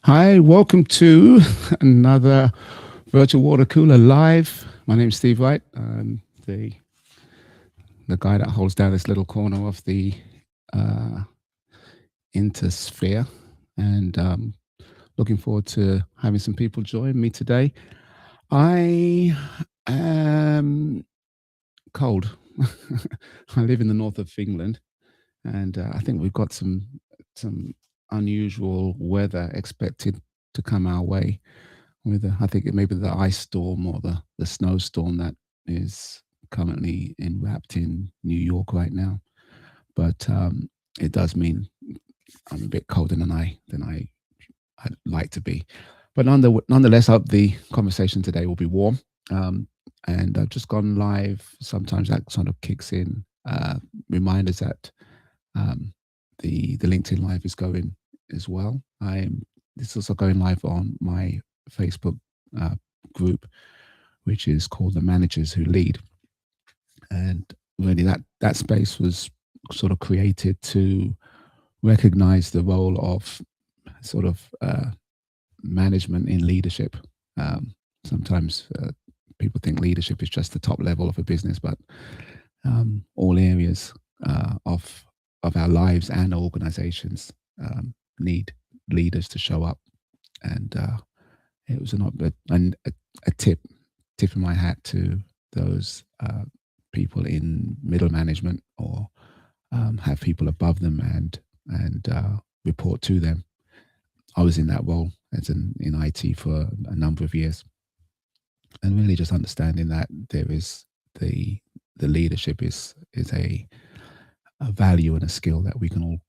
Hi, welcome to another Virtual Water Cooler Live. My name's Steve Wright. I'm the guy that holds down this little corner of the uh, intersphere, and looking forward to having some people join me today. I am cold. I live in the north of England, and I think we've got some unusual weather expected to come our way. With I think it may be the ice storm or the snowstorm that is currently enwrapped in New York right now. But it does mean I'm a bit colder I'd like to be. But nonetheless, I hope the conversation today will be warm. Um, and I've just gone live. Sometimes that sort of kicks in reminders that um, the LinkedIn live is going as well. This is also going live on my Facebook uh, group, which is called the Managers Who Lead. And really, that space was sort of created to recognize the role of sort of management in leadership. Sometimes people think leadership is just the top level of a business, but all areas of our lives and organizations need leaders to show up. And it was a tip of my hat to those people in middle management or have people above them and report to them. I was in that role in IT for a number of years, and really just understanding that there is the leadership is a value and a skill that we can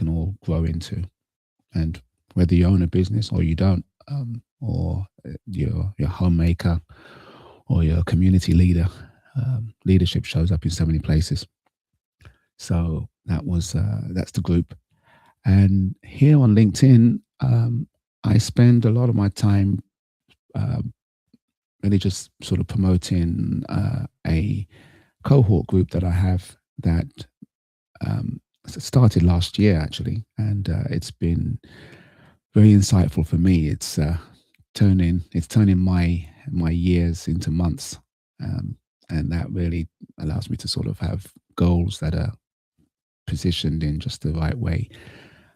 all grow into. And whether you own a business or you don't, or you're a homemaker or you're a community leader, leadership shows up in so many places. So that's the group. And here on LinkedIn, I spend a lot of my time um, really just sort of promoting a cohort group that I have that started last year actually, and it's been very insightful for me. It's turning my years into months, and that really allows me to sort of have goals that are positioned in just the right way,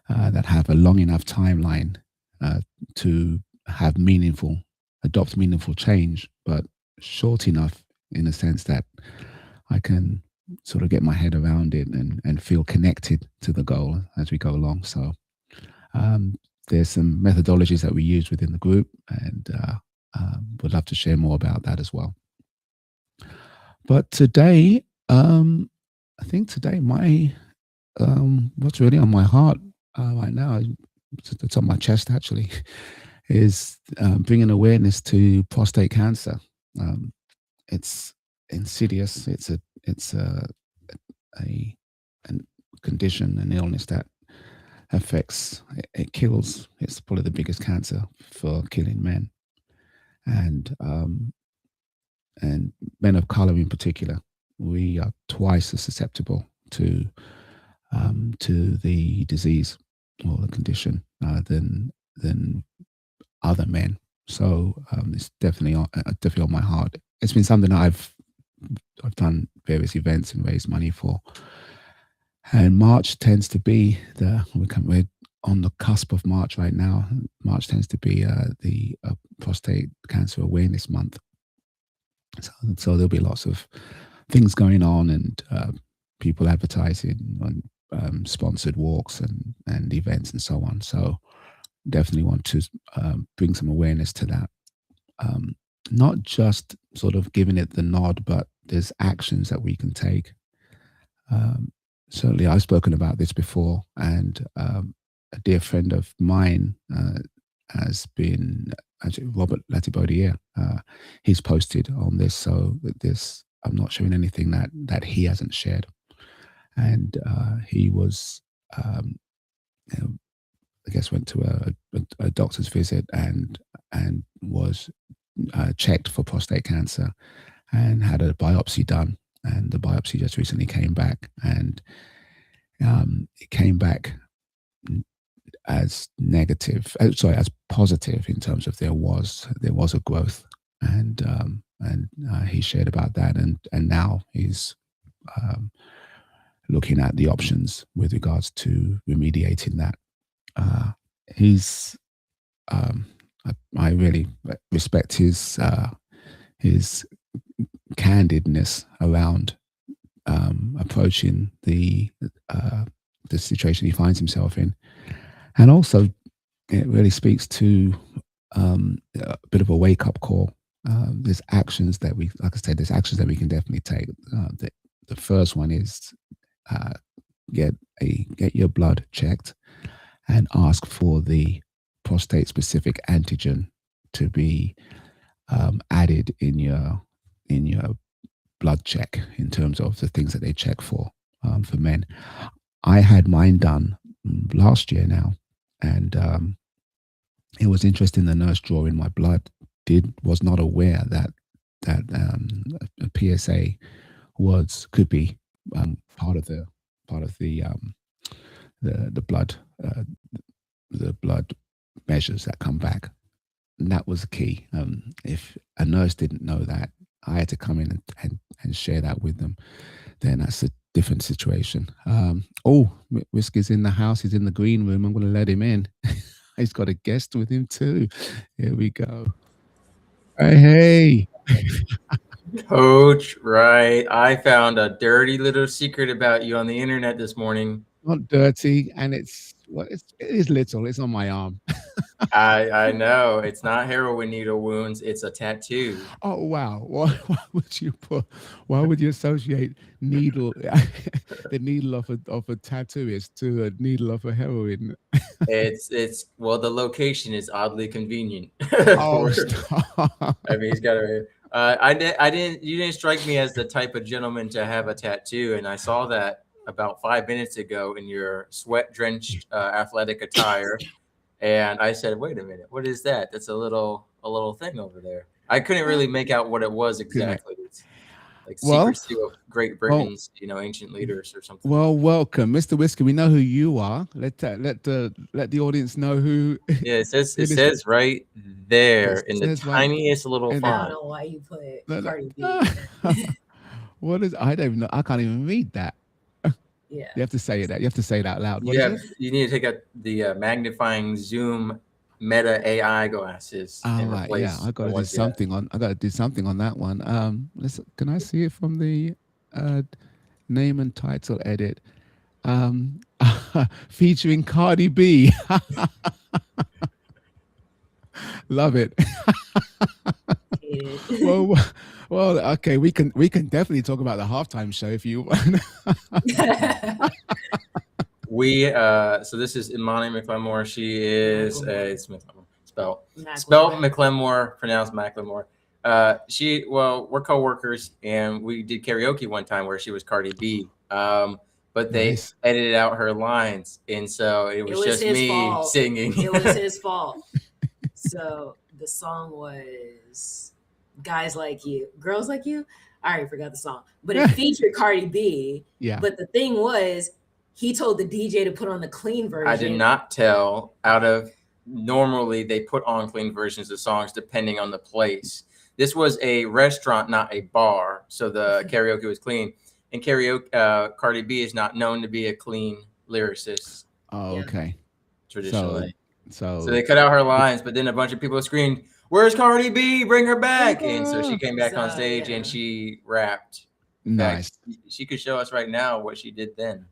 that have a long enough timeline to have adopt meaningful change, but short enough in a sense that I can sort of get my head around it and feel connected to the goal as we go along. So um, there's some methodologies that we use within the group, and would love to share more about that as well. But today, I think today my what's really on my heart right now, it's on my chest actually, is bringing awareness to prostate cancer. Um, it's insidious. A, a condition, an illness that affects. It kills. It's probably the biggest cancer for killing men, and um, and men of color in particular. We are twice as susceptible to the disease or the condition than other men. So it's definitely on my heart. It's been something that I've done various events and raised money for. And March tends to be we're on the cusp of March right now. March tends to be the prostate cancer awareness month. So there'll be lots of things going on and people advertising on sponsored walks and events and so on. So definitely want to bring some awareness to that. Um, Not just sort of giving it the nod, but there's actions that we can take. Um, Certainly, I've spoken about this before, and a dear friend of mine has been actually Robert Latibaudier. He's posted on this, so that this I'm not showing anything that he hasn't shared. And he was, you know, I guess, went to a doctor's visit and was checked for prostate cancer and had a biopsy done. And the biopsy just recently came back, and it came back as negative, as positive in terms of there was a growth, and he shared about that, and now he's um, looking at the options with regards to remediating that. Uh, he's um, I really respect his candidness around approaching the situation he finds himself in, and also it really speaks to a bit of a wake up call. There's actions that we, like I said, there's actions that we can definitely take. The first one is uh, get your blood checked and ask for the prostate specific antigen to be added in your blood check in terms of the things that they check for men. I had mine done last year now, and it was interesting. The nurse drawing my blood was not aware that a PSA could be part of the blood the blood measures that come back, and that was the key. If a nurse didn't know that, I had to come in and share that with them. Then that's a different situation. Whiskey's in the house. He's in the green room. I'm going to let him in. He's got a guest with him too. Here we go. Hey. Coach, right. I found a dirty little secret about you on the internet this morning. Not dirty, and it is little. It's on my arm. I know it's not heroin needle wounds, it's a tattoo. Oh wow! Why would you put? Why would you associate needle, the needle of a tattooist to a needle of a heroin? It's well, the location is oddly convenient Oh, for. stop. I mean, he's got a. I didn't. You didn't strike me as the type of gentleman to have a tattoo, and I saw that about 5 minutes ago in your sweat-drenched athletic attire, and I said, "Wait a minute, what is that? That's a little thing over there." I couldn't really make out what it was Couldn't. exactly. It's like Well, secrets to Great well, Britain's, ancient leaders or something. well. Welcome, Mr. Whisker. We know who you are. Let the audience know who Yeah, it says who it this. says right there It in the says right. tiniest little In I the, don't font. know why you put no, Cardi no. B. What is? I don't know. I can't even read that. Yeah. You have to say it. You have to say it out loud. What You is have it? you need to take out the magnifying zoom Meta AI glasses All and right, yeah, replace I got the to do ones you have. something on. I got to do something on that one. Can I see it from the uh, name and title edit? Um, featuring Cardi B. Love it. Hate Well, well, okay. We can definitely talk about the halftime show if you want. it. So this is Imani McLemore. She is Macklemore. it's McLemore spelled Macklemore. McLemore, pronounced Macklemore. We're coworkers, and we did karaoke one time where she was Cardi B. But they Nice. edited out her lines, and so it It was was just his me fault. singing. It was his fault. So the song was Guys Like You, Girls Like You. I already forgot the song, but it featured Cardi B. Yeah. But the thing was, he told the DJ to put on the clean version. I did not tell. Normally they put on clean versions of songs depending on the place. This was a restaurant, not a bar, so the karaoke was clean. And karaoke, Cardi B is not known to be a clean lyricist Oh, Yeah. okay. traditionally. So So they cut out her lines, but then a bunch of people screamed, "Where's Cardi B? Bring her back!" And so she came back on So, stage and yeah. she rapped. In nice. fact, she could show us right now what she did then.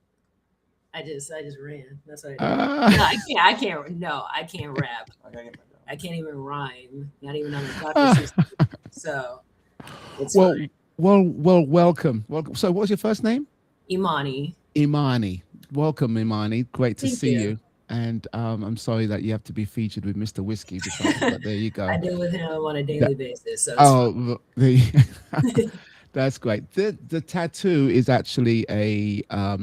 I just ran. That's what I did. Ah. I can't. No, I can't rap. I gotta get my dog. I can't even rhyme. Not even on the Dr. Seuss. So it's well, fine. well, welcome. So, what's your first name? Imani. Imani. Welcome, Imani. Great to Thank see you. you. And I'm sorry that you have to be featured with Mr. Whiskey, but there you go. I deal with him on a daily That- basis. So it's Oh, that's great. The tattoo is actually a I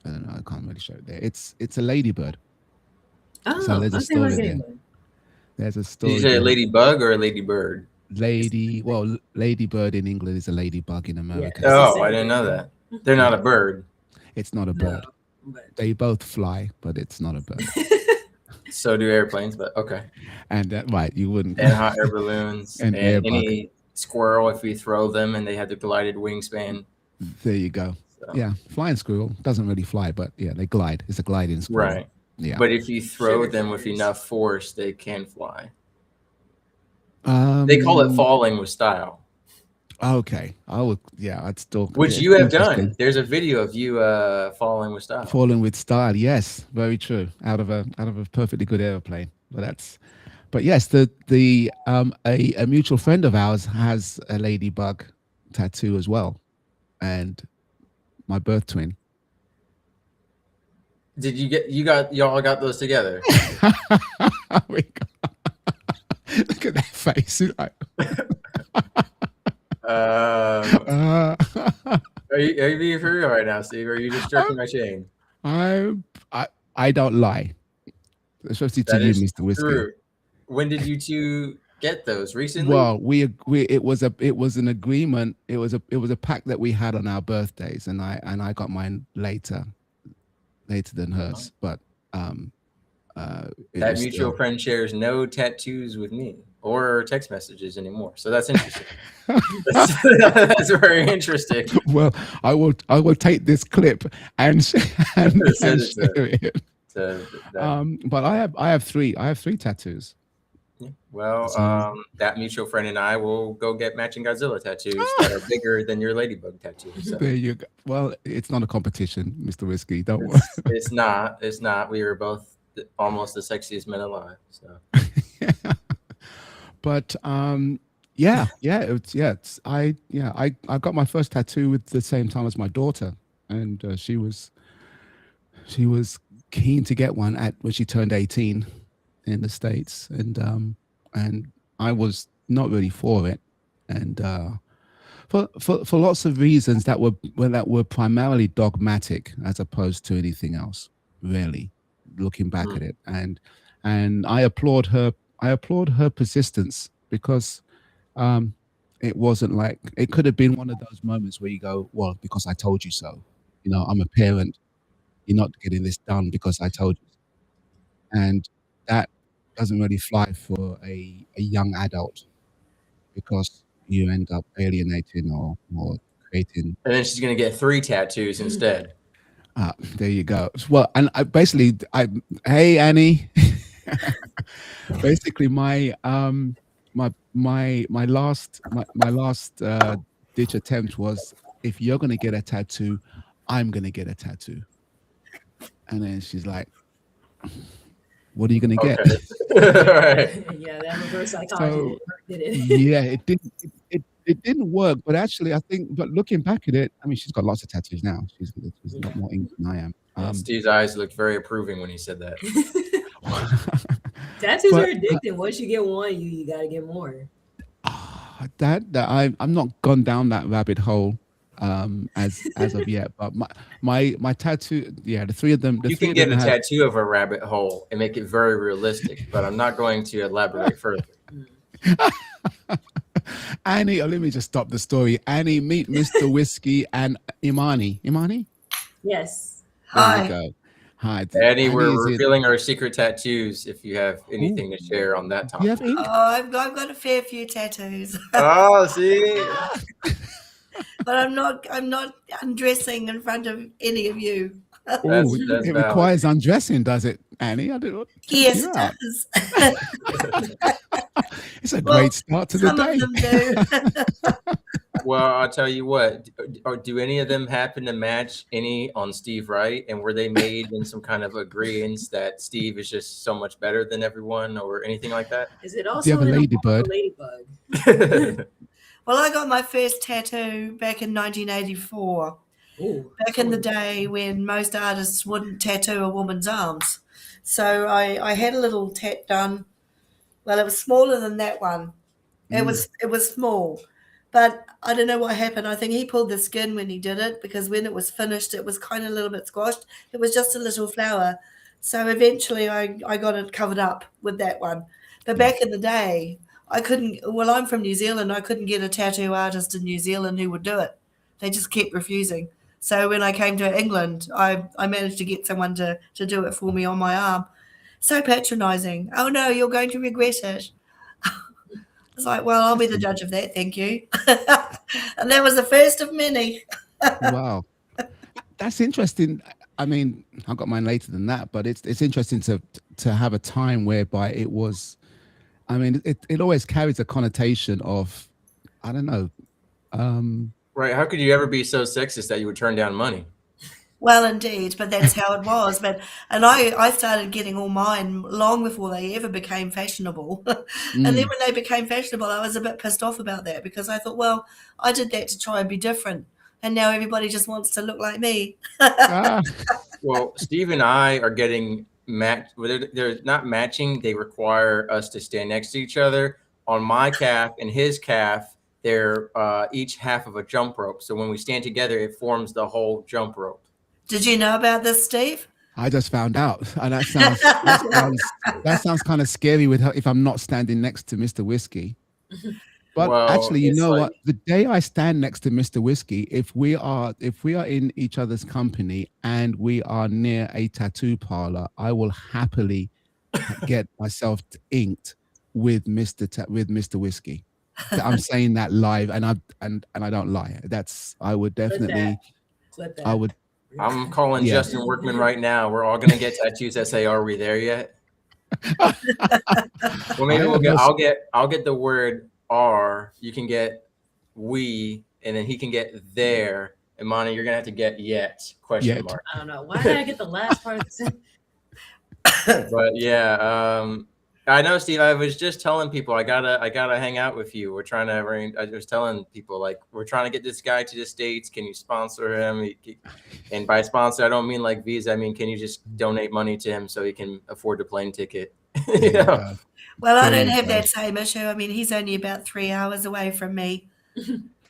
don't know. I can't really show it there. It's a ladybird. fine. So there's a I think like story there. anyone. There's a Did story. you say a behind- ladybug or a ladybird? Ladybird in England is a ladybug in America. It's the Oh, same I didn't know thing. that. They're not a bird. It's not a No, bird. but They both fly, but it's not a bird. So do airplanes, but okay. And right, you wouldn't. And hot air balloons And and airbug. any squirrel if we throw them and they have the glided wingspan. There you go. So. Yeah, flying squirrel doesn't really fly, but yeah, they glide. It's a gliding squirrel. Right. Yeah. But if you throw Sugar them with fingers. enough force, they can fly. They call it falling with style, Okay, I would. Yeah, I'd still. which it's you have interesting. done. There's a video of you falling with style. Falling with style, yes, very true. Out of a perfectly good airplane. But yes, a mutual friend of ours has a ladybug tattoo as well, and my birth twin. Did y'all got those together? Look at that face. Like, Are you being for real right now, Steve? Or are you just jerking my chain? I don't lie, especially to That you, is Mr. Whiskey. true. When did you two get those? Recently? Well, it was an agreement. It was a pact that we had on our birthdays, and I got mine later than hers. But that mutual friend shares no tattoos with me or text messages anymore. So that's interesting. That's very interesting. Well, I will take this clip and share it. But I have three tattoos. Yeah. Well, that mutual friend and I will go get matching Godzilla tattoos that are bigger than your ladybug tattoo. So. There you go. Well, it's not a competition, Mr. Whiskey. Don't worry. It's not. We were both almost the sexiest men alive. So. But I got my first tattoo at the same time as my daughter, and she was keen to get one when she turned 18 in the States, and I was not really for it, and for lots of reasons that were primarily dogmatic as opposed to anything else, really, looking back at it, and I applaud her persistence, because it wasn't like, it could have been one of those moments where you go, well, because I told you so. You know, I'm a parent. You're not getting this done because I told you. And that doesn't really fly for a young adult, because you end up alienating or creating. And then she's going to get 3 tattoos instead. There you go. Well, and hey, Annie. Basically, my last ditch attempt was, if you're gonna get a tattoo, I'm gonna get a tattoo. And then she's like, "What are you gonna get?" Right. Yeah, that reverse psychology did it. Yeah, it didn't work. But actually, I think, but looking back at it, I mean, she's got lots of tattoos now. She's a lot more ink than I am. Steve's eyes looked very approving when he said that. Tattoos are addicting. Once you get one, you gotta get more. I'm not gone down that rabbit hole as of yet, but my tattoo, the 3 of them. You can get a tattoo of a rabbit hole and make it very realistic, but I'm not going to elaborate further. Annie, let me just stop the story. Annie, meet Mr. Whiskey and Imani. Imani? Yes. There you go. Hi, Annie, we're revealing our secret tattoos. If you have anything to share on that topic. Oh, I've got a fair few tattoos. Oh, see. But I'm not undressing in front of any of you. It requires undressing, does it, Annie? I don't know. Yes, it does. It's a great start to the day. Some of them do. Well, I'll tell you what. Do any of them happen to match any on Steve Wright? And were they made in some kind of agreement that Steve is just so much better than everyone, or anything like that? Is it also Do you have a ladybird? Well, I got my first tattoo back in 1984. Ooh, back in the day when most artists wouldn't tattoo a woman's arms. So I had a little tat done. Well, it was smaller than that one. It was small. But I don't know what happened. I think he pulled the skin when he did it, because when it was finished, it was kind of a little bit squashed. It was just a little flower. So eventually I got it covered up with that one. But back in the day, I couldn't. Well, I'm from New Zealand. I couldn't get a tattoo artist in New Zealand who would do it. They just kept refusing. So when I came to England, I managed to get someone to do it for me on my arm. So patronizing. Oh no, you're going to regret it. It's like, well, I'll be the judge of that, thank you. And that was the first of many. Wow, that's interesting. I mean, I got mine later than that, but it's interesting to have a time whereby it was. I mean, it always carries a connotation of, I don't know. Right? How could you ever be so sexist that you would turn down money? Well, indeed, but that's how it was. And I started getting all mine long before they ever became fashionable. And then when they became fashionable, I was a bit pissed off about that because I thought, well, I did that to try and be different, and now everybody just wants to look like me. Ah, Well, Steve and I are getting matched. They're not matching. They require us to stand next to each other. On my calf and his calf, they're each half of a jump rope. So when we stand together, it forms the whole jump rope. Did you know about this, Steve? I just found out, and that sounds kind of scary with if I'm not standing next to Mr. Whiskey. But Well, actually, you it's know like- what? The day I stand next to Mr. Whiskey, if we are in each other's company and we are near a tattoo parlor, I will happily get myself inked with Mr. Whiskey. I'm saying that live, and I don't lie. I would definitely. Clip that. I would. I'm calling Yeah. Justin Workman right now. We're all gonna get tattoos that say, "Are we there yet?" Well, maybe I'll get the word "are." You can get "we," and then he can get "there." And Monty, you're gonna have to get "yet?" Question Yet. mark. I don't know. Why did I get the last part of the sentence? But yeah, I know, Steve. I was just telling people I gotta hang out with you. We're trying to arrange. I was telling people like we're trying to get this guy to the States. Can you sponsor him? And by sponsor, I don't mean like Visa. I mean, can you just donate money to him so he can afford the plane ticket? You know? Well, I There don't you have go. that same issue. I mean, he's only about 3 hours away from me,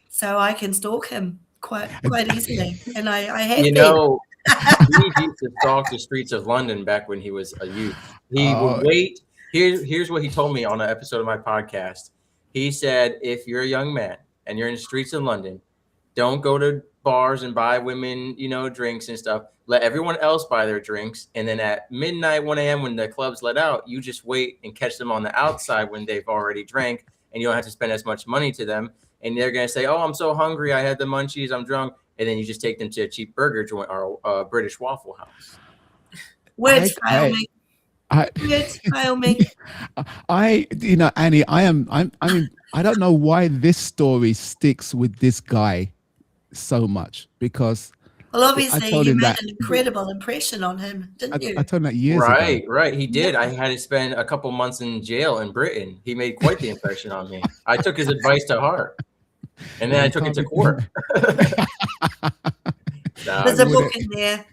so I can stalk him quite easily, and I have You been. know, he used to stalk the streets of London back when he was a youth. He would wait. Here's what he told me on an episode of my podcast. He said, if you're a young man and you're in the streets of London, don't go to bars and buy women, drinks and stuff. Let everyone else buy their drinks. And then at midnight, 1 a.m., when the club's let out, you just wait and catch them on the outside when they've already drank, and you don't have to spend as much money to them. And they're going to say, oh, I'm so hungry. I had the munchies. I'm drunk. And then you just take them to a cheap burger joint or a British Waffle House. Words fail me. Words fail me. Annie, I mean, I don't know why this story sticks with this guy so much because. Well, obviously, you made that an incredible impression on him, didn't you? I told him that years ago. Right. He did. I had to spend a couple months in jail in Britain. He made quite the impression on me. I took his advice to heart. And then I took it to court. There's a book in there.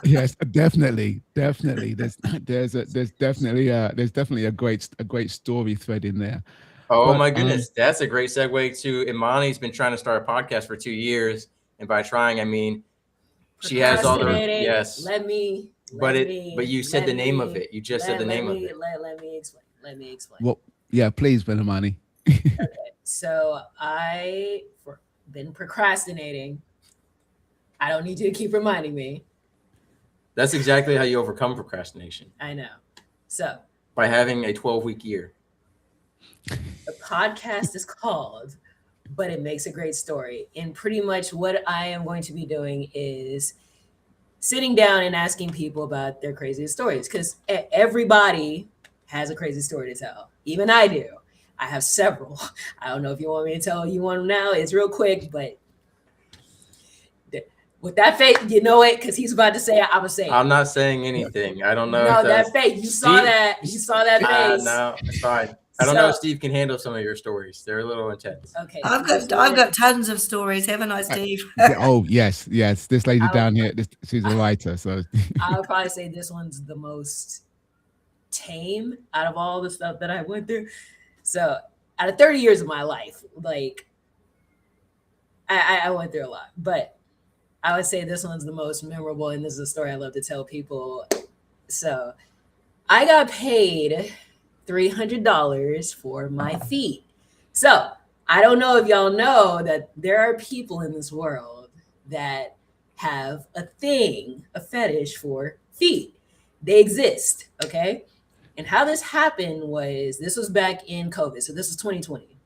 Yes, definitely. There's definitely a great story thread in there. Oh my goodness, that's a great segue to Imani's been trying to start a podcast for 2 years, and by trying, I mean she has all the yes. But you said the name of it. You just said the name of it. Let me explain. Well, yeah, please, Imani. Okay, so I've been procrastinating. I don't need you to keep reminding me. That's exactly how you overcome procrastination. I know. So by having a 12-week year. The podcast is called But It Makes a Great Story. And pretty much what I am going to be doing is sitting down and asking people about their craziest stories, because everybody has a crazy story to tell. Even I do. I have several. I don't know if you want me to tell you one now. It's real quick, but with that face, you know it, because he's about to say it, I'm going to say it. I'm not saying anything. I don't know. No, that face. You saw that. You saw that face. No, it's fine. I don't know if Steve can handle some of your stories. They're a little intense. Okay. I've got tons of stories, haven't I, Steve? Oh, yes. This lady down here, she's a writer. So I would probably say this one's the most tame out of all the stuff that I went through. So out of 30 years of my life, like I went through a lot, but I would say this one's the most memorable, and this is a story I love to tell people. So I got paid $300 for my feet. So I don't know if y'all know that there are people in this world that have a fetish for feet. They exist, okay? And how this happened was, this was back in COVID. So this was 2020.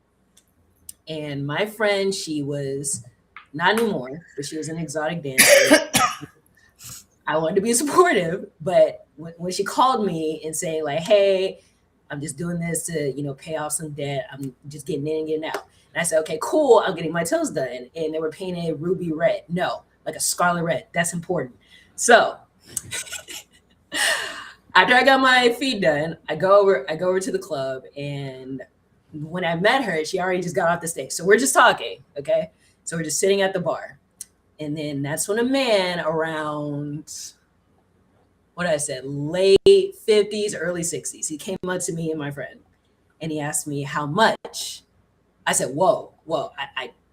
And my friend, she was not anymore, but she was an exotic dancer. I wanted to be supportive, but when she called me and saying like, hey, I'm just doing this to, pay off some debt. I'm just getting in and getting out. And I said, okay, cool. I'm getting my toes done. And they were painted ruby red. No, like a scarlet red. That's important. So after I got my feet done, I go over to the club, and when I met her, she already just got off the stage. So we're just talking, okay? So we're just sitting at the bar. And then that's when a man around, what I said, late 50s, early 60s, he came up to me and my friend, and he asked me how much. I said, whoa,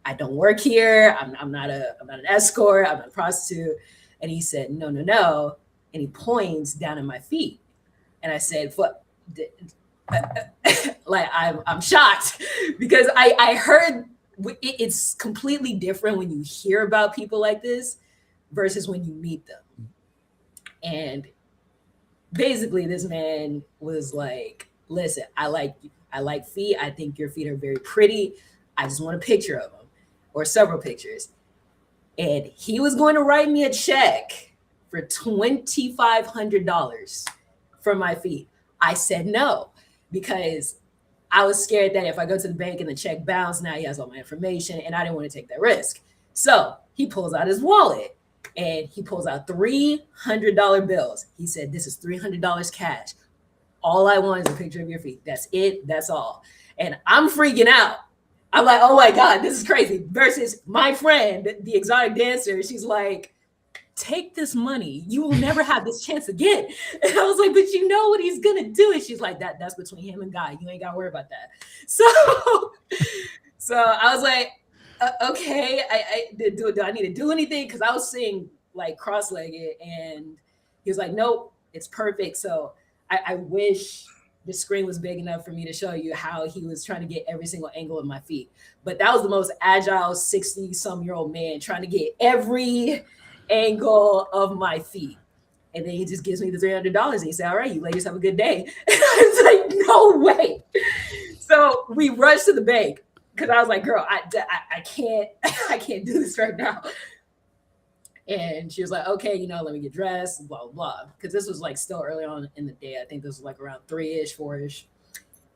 I don't work here. I'm not an escort. I'm not a prostitute. And he said, no. And he points down at my feet. And I said, what? Like, I'm shocked because I heard it's completely different when you hear about people like this versus when you meet them. And basically this man was like, listen, I like feet. I think your feet are very pretty. I just want a picture of them or several pictures. And he was going to write me a check for $2,500 for my feet. I said no, because I was scared that if I go to the bank and the check bounced, now he has all my information, and I didn't want to take that risk. So he pulls out his wallet and he pulls out $300 bills. He said, this is $300 cash. All I want is a picture of your feet. That's it. That's all. And I'm freaking out. I'm like, oh my God, this is crazy. Versus my friend, the exotic dancer, she's like, take this money. You will never have this chance again. And I was like, but you know what he's gonna do. And she's like, that's between him and God. You ain't gotta worry about that. So I was like, okay, do I need to do anything? Because I was sitting like cross-legged, and he was like, nope, it's perfect. So I wish the screen was big enough for me to show you how he was trying to get every single angle of my feet. But that was the most agile 60-some-year-old man trying to get every angle of my feet. And then he just gives me the $300 and he said, all right, you ladies have a good day. And I was like, no way. So we rushed to the bank because I was like, girl, I can't do this right now. And she was like, okay, let me get dressed, blah, blah, blah. Because this was like still early on in the day. I think this was like around 3-ish, 4-ish.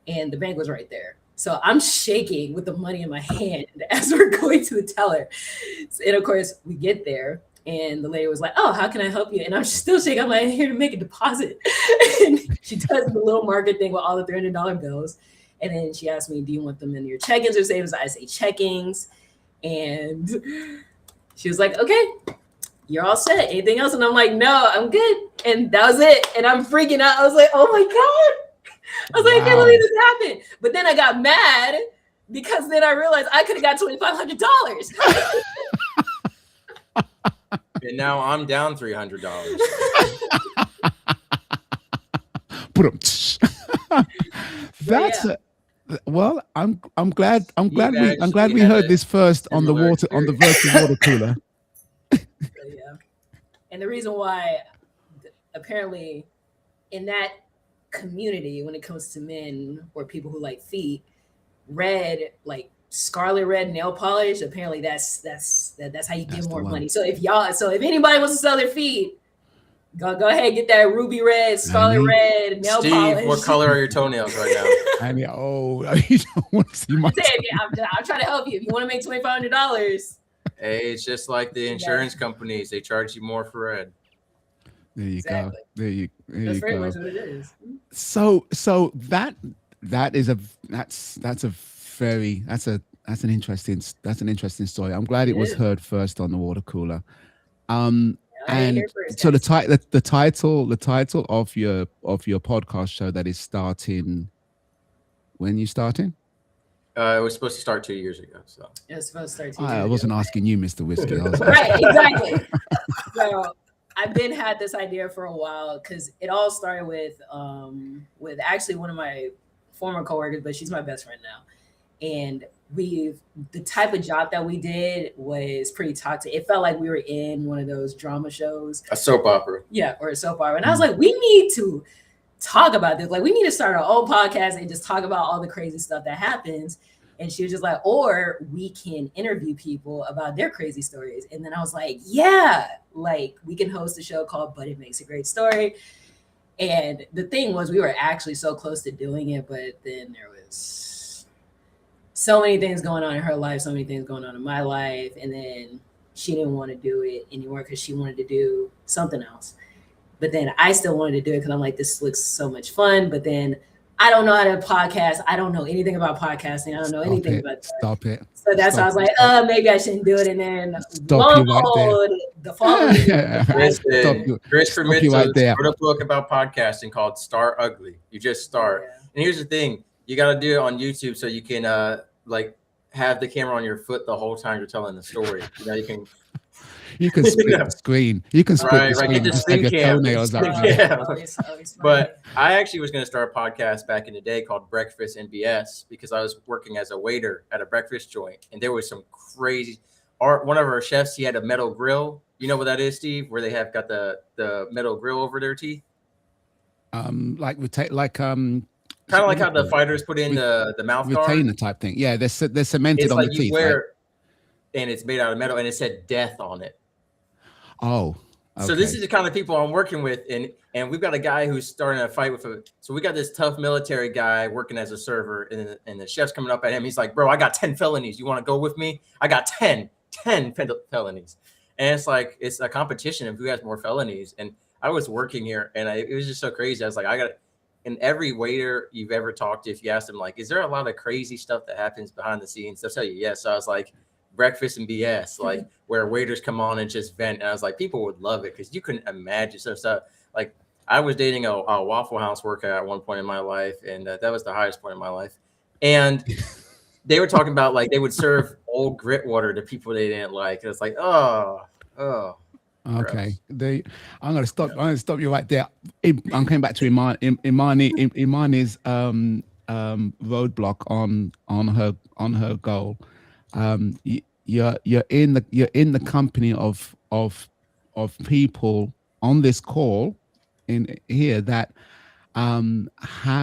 And the bank was right there. So I'm shaking with the money in my hand as we're going to the teller. And of course, we get there. And the lady was like, oh, how can I help you? And I'm still shaking. I'm like, I'm here to make a deposit. And she does the little market thing with all the $300 bills. And then she asked me, do you want them in your check-ins or savings? I say check-ins. And she was like, okay, you're all set. Anything else? And I'm like, no, I'm good. And that was it. And I'm freaking out. I was like, oh my God. I was like, I can't believe this happened. But then I got mad because then I realized I could have got $2,500. And now I'm down $300. That's well. I'm glad we heard this first on the virtual water cooler. Yeah, and the reason why, apparently, in that community, when it comes to men or people who like feet, red, like scarlet red nail polish, apparently that's how you get more money. So if anybody wants to sell their feet, go ahead, get that ruby red, scarlet red nail polish. Steve, what color are your toenails right now? I mean, you don't want to see my. I'm trying to help you. If you want to make $2,500, hey, it's just like the insurance companies. They charge you more for red. There you go. That's very much what it is. So that's an interesting story. I'm glad it was heard first on the water cooler. And so the title of your podcast show that is starting. When you starting? It was supposed to start 2 years ago. So it was supposed to start 2 years ago. I wasn't asking you, Mr. Whiskey. Right, exactly. So I've had this idea for a while because it all started with actually one of my former coworkers, but she's my best friend now. And the type of job that we did was pretty toxic. It felt like we were in one of those drama shows, a soap opera. Yeah, or a soap opera. And I was like, we need to talk about this. Like, we need to start our own podcast and just talk about all the crazy stuff that happens. And she was just like, or we can interview people about their crazy stories. And then I was like, yeah, like we can host a show called But It Makes a Great Story. And the thing was, we were actually so close to doing it, but then there was so many things going on in her life, so many things going on in my life. And then she didn't want to do it anymore because she wanted to do something else. But then I still wanted to do it because I'm like, this looks so much fun. But then I don't know how to podcast. I don't know anything about podcasting. I don't know anything about that. Stop it. So that's why I was like, maybe I shouldn't do it. And then Stop you right there. The following Chris permits us to wrote a book about podcasting called Start Ugly. You just start. Yeah. And here's the thing. You got to do it on YouTube so you can like have the camera on your foot the whole time you're telling the story. You know, you can split the screen. You can split the screen. Get the just screen have your toenails up. But I actually was going to start a podcast back in the day called Breakfast NBS because I was working as a waiter at a breakfast joint, and there was some crazy. One of our chefs, he had a metal grill. You know what that is, Steve? Where they have got the metal grill over their teeth. Kind of like how the fighters put in the mouth guard. Retainer type thing. Yeah, they're cemented on the teeth. And it's made out of metal, and it said death on it. Oh, okay. So this is the kind of people I'm working with, and we've got a guy who's starting a fight with so we got this tough military guy working as a server, and the chef's coming up at him. He's like, bro, I got 10 felonies. You want to go with me? I got 10 felonies. And it's like, it's a competition of who has more felonies. And I was working here, and it was just so crazy. I was like, and every waiter you've ever talked to, if you ask them, like, is there a lot of crazy stuff that happens behind the scenes? They'll tell you yes. So I was like, Breakfast and BS, like where waiters come on and just vent. And I was like, people would love it because you couldn't imagine some stuff. Like I was dating a Waffle House worker at one point in my life, and that was the highest point in my life. And they were talking about like they would serve old grit water to people they didn't like. And it's like, oh. Okay, I'm gonna stop. I'm gonna stop you right there. I'm coming back to Imani's roadblock on her goal. You're in the company of people on this call in here that have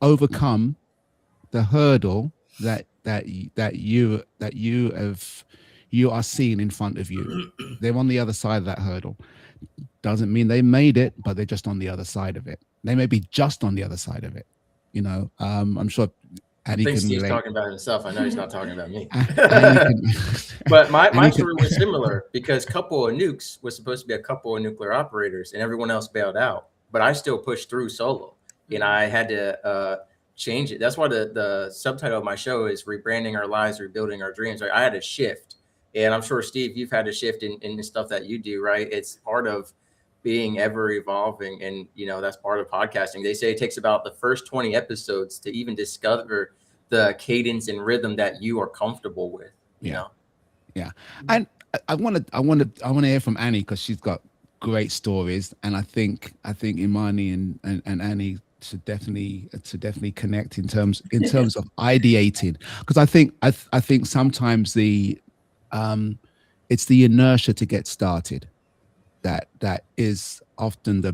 overcome the hurdle that you are seeing in front of you. They're on the other side of that hurdle. Doesn't mean they made it, but they're just on the other side of it. They may be just on the other side of it. You know, I'm sure. I think Steve's talking about himself. I know he's not talking about me. Can, but my story was similar because Couple of Nukes was supposed to be a couple of nuclear operators, and everyone else bailed out. But I still pushed through solo, and I had to change it. That's why the subtitle of my show is Rebranding Our Lives, Rebuilding Our Dreams. Right? I had to shift, and I'm sure, Steve, you've had to shift in the stuff that you do, right? It's part of being ever evolving, and that's part of podcasting. They say it takes about the first 20 episodes to even discover the cadence and rhythm that you are comfortable with. Yeah. And I want to hear from Annie because she's got great stories, and I think Imani and Annie should definitely connect in terms of ideating, because I think sometimes it's the inertia to get started that is often the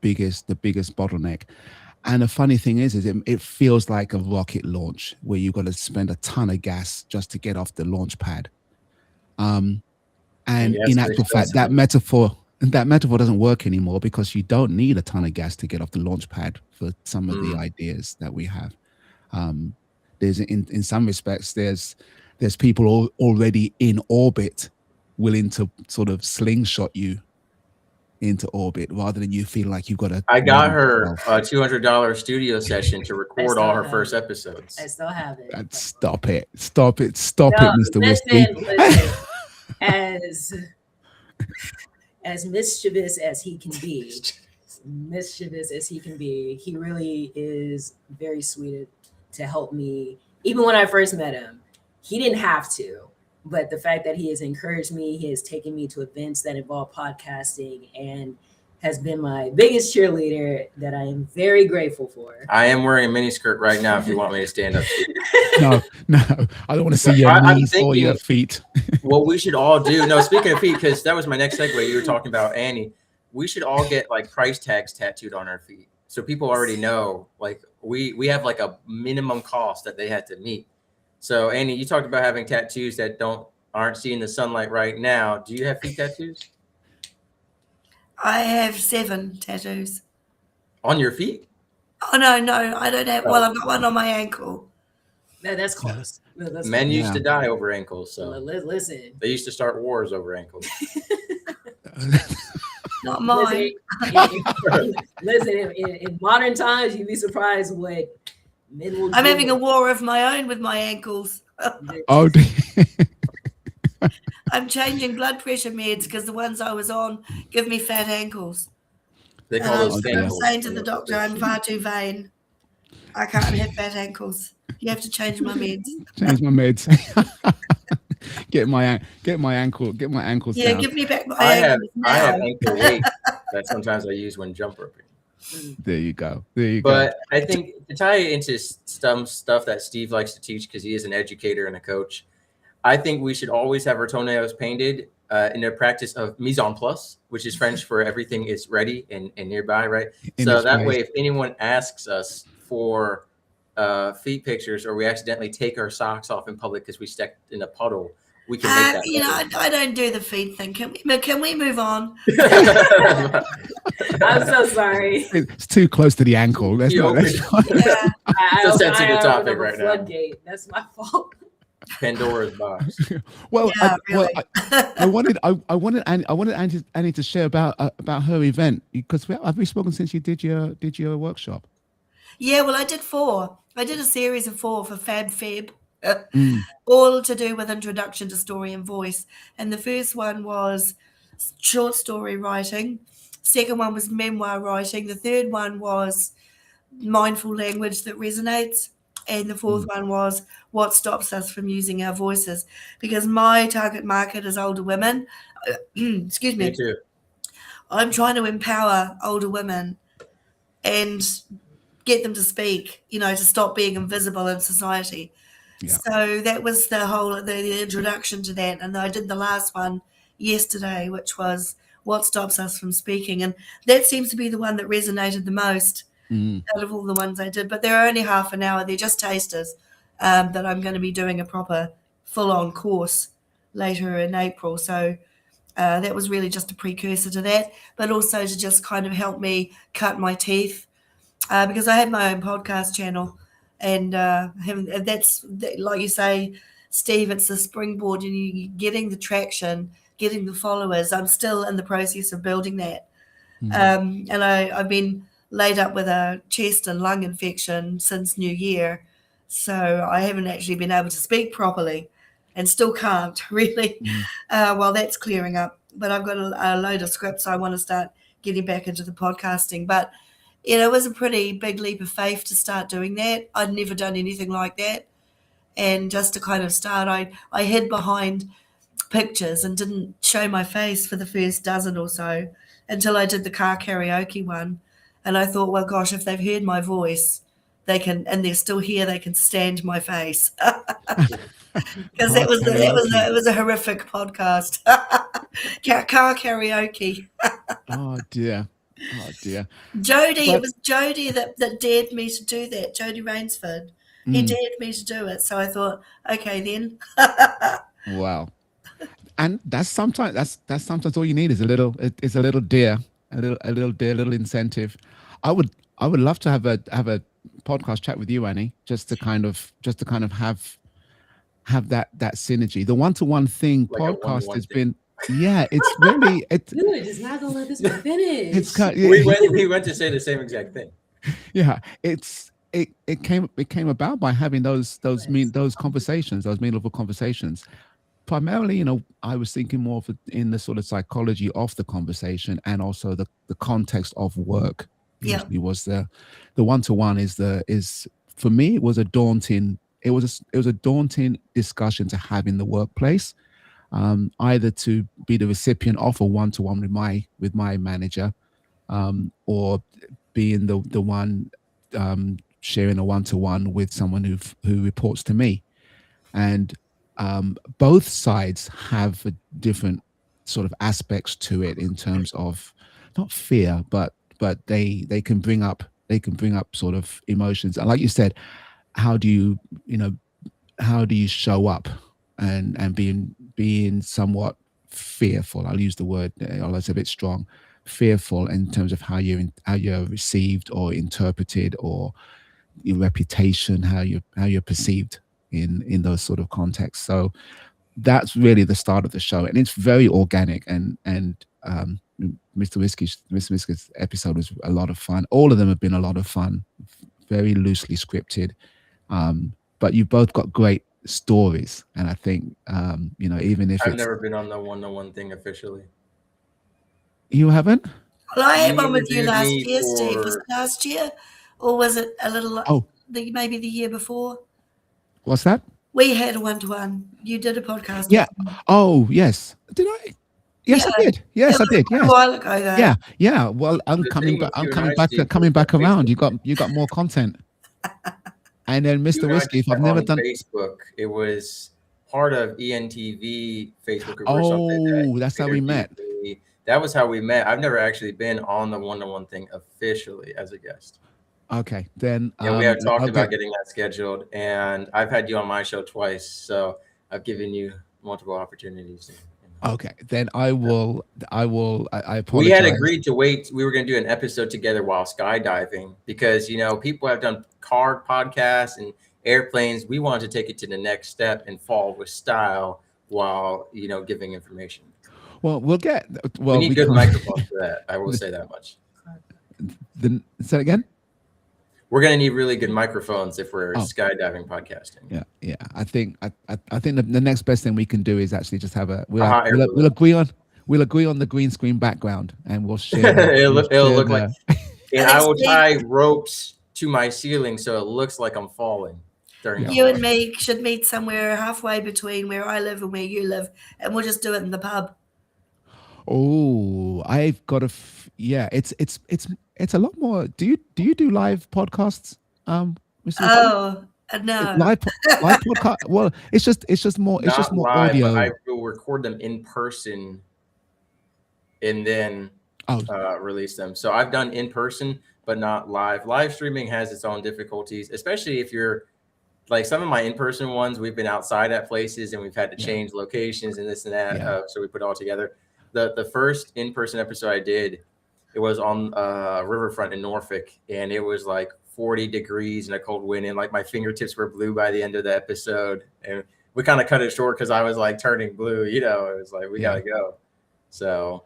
biggest bottleneck. And the funny thing is it feels like a rocket launch where you've got to spend a ton of gas just to get off the launch pad. And in actual fact, that metaphor doesn't work anymore because you don't need a ton of gas to get off the launch pad for some of the ideas that we have. There's in some respects, there's people already in orbit willing to sort of slingshot you into orbit rather than you feel like you've got to. I got her a $200 studio session to record all her first episodes. I still have it. Stop it, Mr. Listen, as mischievous as he can be, he really is very sweet to help me. Even when I first met him, he didn't have to. But the fact that he has encouraged me, he has taken me to events that involve podcasting, and has been my biggest cheerleader that I am very grateful for. I am wearing a mini skirt right now if you want me to stand up. No, I don't want to see your I'm knees or your feet. What we should all do. No, speaking of feet, because that was my next segue. You were talking about Annie. We should all get like price tags tattooed on our feet, so people already know. Like we have like a minimum cost that they had to meet. So Annie, you talked about having tattoos that aren't seeing the sunlight right now. Do you have feet tattoos I have 7 tattoos. on your feet? Oh, no, I don't have. Well, I've got one on my ankle. No, that's close. No, that's Men close. used to die over ankles, so Listen. they used to start wars over ankles. Not mine. Listen, in modern times, you'd be surprised what men will do. I'm having a war of my own with my ankles. Oh, I'm changing blood pressure meds because the ones I was on give me fat ankles. They call those I'm ankles. saying to the doctor, I'm far too vain. I can't have fat ankles. You have to change my meds. Change my meds. get my ankles Yeah, down. give me back my I have ankles now. ankle weights that sometimes I use when jump roping. There you go. There you But I think to tie into some stuff that Steve likes to teach, because he is an educator and a coach, I think we should always have our toenails painted in the practice of mise en place, which is French for everything is ready and nearby, right? So that way, if anyone asks us for feet pictures or we accidentally take our socks off in public because we stepped in a puddle, we can make that. You know, I don't do the feet thing. Can we move on? I'm so sorry. It's too close to the ankle. Let's not. Yeah. It's a sensitive topic right now. Floodgate. That's my fault. Pandora's box. Well, Yeah, really. I wanted Annie to share about her event, because have we spoken since you did your workshop? Yeah, well, I did 4. I did a series of 4 for Feb, all to do with introduction to story and voice. And the first one was short story writing. Second one was memoir writing. The third one was mindful language that resonates. And the fourth one was what stops us from using our voices. Because my target market is older women. Excuse me. Me too. I'm trying to empower older women and get them to speak, to stop being invisible in society. Yeah. So that was the introduction to that. And I did the last one yesterday, which was what stops us from speaking. And that seems to be the one that resonated the most out of all the ones I did. But they're only half an hour. They're just tasters that I'm going to be doing a proper full-on course later in April. So that was really just a precursor to that, but also to just kind of help me cut my teeth because I have my own podcast channel. And that's, like you say, Steve, it's the springboard and you getting the traction, getting the followers. I'm still in the process of building that. And I've been laid up with a chest and lung infection since New Year. So I haven't actually been able to speak properly and still can't really while that's clearing up. But I've got a load of scripts. I want to start getting back into the podcasting. But it was a pretty big leap of faith to start doing that. I'd never done anything like that. And just to kind of start, I hid behind pictures and didn't show my face for the first dozen or so until I did the car karaoke one. And I thought, well, gosh, if they've heard my voice, they can, and they're still here, they can stand my face. Because it was a horrific podcast. Car karaoke. Oh dear. Jody, it was Jody that dared me to do that. Jody Rainsford. He dared me to do it. So I thought, okay then. Wow. And that's sometimes all you need is a little dare, a little dare, a little incentive. I would love to have a podcast chat with you, Annie, just to kind of have that synergy. The one-to-one thing like podcast has been, it's really Dude, just not gonna let this one finish. It's we went to say the same exact thing. Yeah, it came about by having those conversations, those meaningful conversations. Primarily, I was thinking more of in the sort of psychology of the conversation and also the context of work. Yeah, it was the one-to-one is for me it was a daunting discussion to have in the workplace, either to be the recipient of a one-to-one with my manager, or being the one sharing a one-to-one with someone who reports to me. And both sides have a different sort of aspects to it in terms of not fear, but they can bring up sort of emotions. And like you said, how do you show up and being somewhat fearful? I'll use the word, although it's a bit strong, fearful in terms of how you're received or interpreted, or your reputation, how you're perceived in those sort of contexts. So that's really the start of the show, and it's very organic. And Mr. Whiskey's episode was a lot of fun. All of them have been a lot of fun, very loosely scripted. But you've both got great stories, and I think even if I've never been on the one-on-one thing officially. You haven't? Well, I had You one with you interviewed last me year, Steve. Was for- it last year, or was it a little? Oh. Maybe the year before. What's that? We had a one-to-one. You did a podcast. Yeah. with me. Oh, yes. Did I? Yes, Yeah. I did. Yes, It I was did. quite Yes. a while ago, though. Yeah. Yeah. Well, I'm The coming thing back. with I'm you and coming I, back. Steve, Coming was back on around. Facebook. You got more content. And then You Mr. and I Whiskey, if just I've met never on done. Facebook. It was part of ENTV Facebook group or something. Oh, that's how we met. Me. That was how we met. I've never actually been on the one-to-one thing officially as a guest. Okay, then. Yeah, we have talked okay. about getting that scheduled, and I've had you on my show twice, so I've given you multiple opportunities. Okay, then I will. I apologize. We had agreed to wait. We were going to do an episode together while skydiving because, people have done car podcasts and airplanes. We wanted to take it to the next step and fall with style while, giving information. Well, we'll get. We Well, need good microphones for that. I will say that much. Say it again. We're going to need really good microphones if we're Oh. skydiving podcasting. Yeah. I think the next best thing we can do is actually just have hot air balloon. we'll agree on the green screen background, and we'll share. It'll look like, and And I will it's- tie ropes to my ceiling so it looks like I'm falling during the You flight. and me should meet somewhere halfway between where I live and where you live, and we'll just do it in the pub. Oh, I've got it's a lot more. Do you do live podcasts, Mr. Whiskey? Oh, no. Live podcast. Well, it's just more Not live, audio. but I will record them in person and then release them. So I've done in person, but not live. Live streaming has its own difficulties, especially if you're like some of my in-person ones. We've been outside at places and we've had to change locations and this and that. Yeah. So we put it all together. The first in-person episode I did, it was on riverfront in Norfolk, and it was like 40 degrees and a cold wind, and like my fingertips were blue by the end of the episode, and we kind of cut it short because I was like turning blue. It was like we gotta go. So,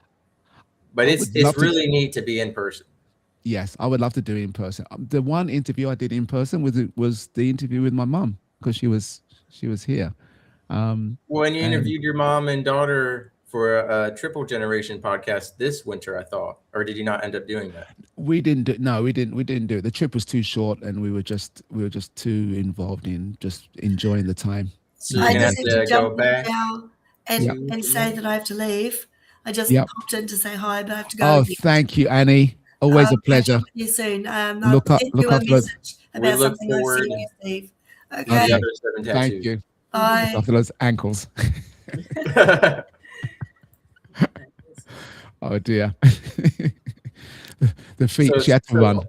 but it's really neat to be in person. Yes, I would love to do it in person. The one interview I did in person was the interview with my mum, because she was here. When you interviewed your mom and daughter for a triple generation podcast this winter, I thought, or did you not end up doing that? We didn't do it. The trip was too short, and we were just too involved in just enjoying the time. So you're I gonna have just need to to go jump in back. now and say that I have to leave. I just Yep. popped in to say hi, but I have to go. Oh, again. thank you, Annie. Always I'll a pleasure. catch up with you soon. Look I'll up- send look you a up the- message We about look something I've forward- seen you, Steve. The Okay. other 7 Thank tattoos. you. Bye. After those ankles. Oh dear. The feet. So- She had to so- run.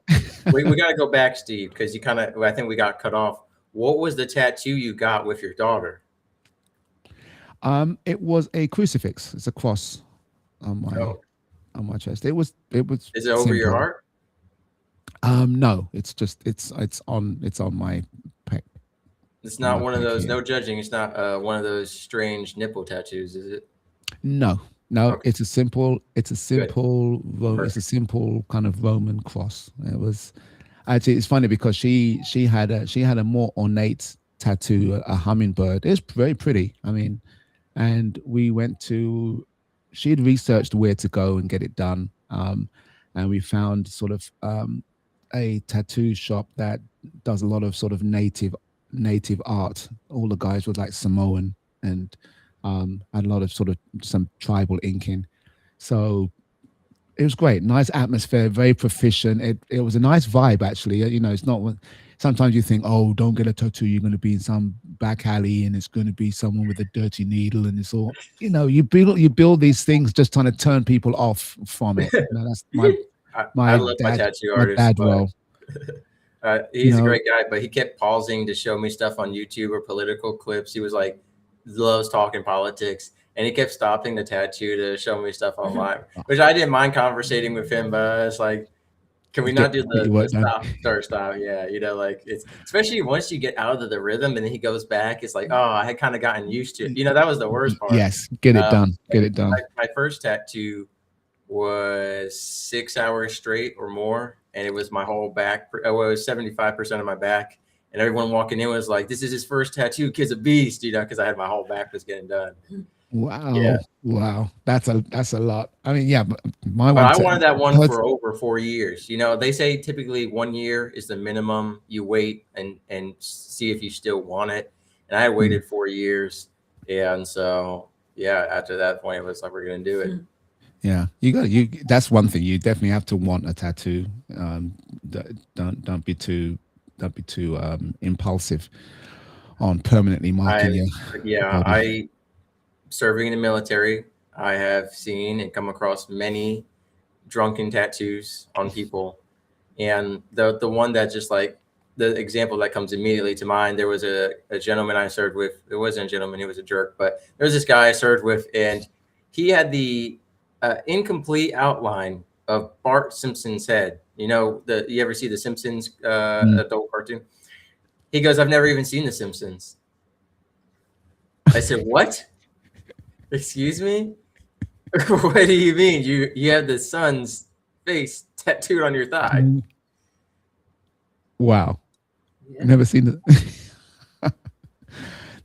we got to go back, Steve, because I think we got cut off. What was the tattoo you got with your daughter? It was a crucifix. It's a cross on my chest. It was. Is it over your simple. heart? No, it's on my pec. It's not one of Thank those. you. No judging. It's not one of those strange nipple tattoos, is it? No, Okay. it's a simple kind of Roman cross. It was actually, it's funny because she had a more ornate tattoo, a hummingbird. It's very pretty. I mean, and she had researched where to go and get it done. And we found sort of a tattoo shop that does a lot of sort of native art. All the guys were like Samoan and had a lot of sort of some tribal inking. So it was great. Nice atmosphere, very proficient. It was a nice vibe, actually. You know, it's not what sometimes you think, oh, don't get a tattoo. You're going to be in some back alley and it's going to be someone with a dirty needle. And it's all, you know, you build these things just trying to turn people off from it. You know, that's I love my tattoo artist. Dad role. He's a great guy, but he kept pausing to show me stuff on YouTube or political clips. He was like, loves talking politics. And he kept stopping the tattoo to show me stuff online, which I didn't mind conversating with him, but it's like, can we not do the stop? Yeah, you know, like it's especially once you get out of the rhythm and then he goes back, it's like, oh, I had kind of gotten used to it. You know, that was the worst part. Yes, get it done. Get it done. My first tattoo was 6 hours straight or more, and it was my whole back. It was 75% of my back, and everyone walking in was like, "This is his first tattoo. Kid's a beast," you know, because I had my whole back was getting done. Wow. Yeah. Wow. That's a lot. I mean, yeah, but I wanted that one for over 4 years. You know, they say typically 1 year is the minimum you wait and see if you still want it. And I waited 4 years. Yeah. And so, yeah, after that point, it was like, we're going to do it. Yeah. That's one thing. You definitely have to want a tattoo. Don't be too impulsive on permanently marking body. Serving in the military, I have seen and come across many drunken tattoos on people. And the one that just like the example that comes immediately to mind, there was a gentleman I served with. It wasn't a gentleman, he was a jerk, but there was this guy I served with, and he had the incomplete outline of Bart Simpson's head. You know, you ever see the Simpsons adult cartoon? He goes, "I've never even seen the Simpsons." I said, "What? Excuse me? What do you mean? You have the son's face tattooed on your thigh?" Wow. Yeah. Never seen it.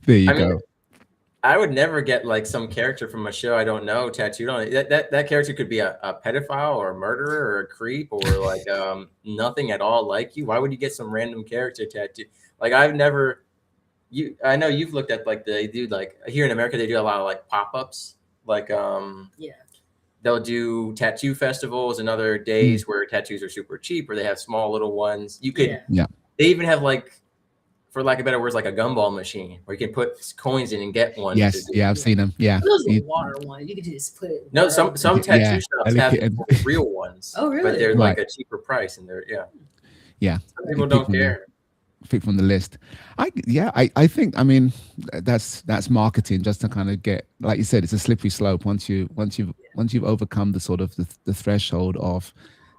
There you go. Mean, I would never get like some character from a show I don't know tattooed on it. That character could be a pedophile or a murderer or a creep or like nothing at all like you. Why would you get some random character tattooed? Like I've never. I know you've looked at like they do like here in America they do a lot of like pop-ups like they'll do tattoo festivals and other days where tattoos are super cheap or they have small little ones. You could they even have like, for lack of better words, like a gumball machine where you can put coins in and get one. Yes, I've seen them. Yeah, those are water ones. You could just put it. No, some tattoo shops have real ones. Oh, really? But they're like a cheaper price and they're some people don't care. Pick from the list. I think, I mean, that's marketing just to kind of get, like you said, it's a slippery slope once you've overcome the sort of the threshold of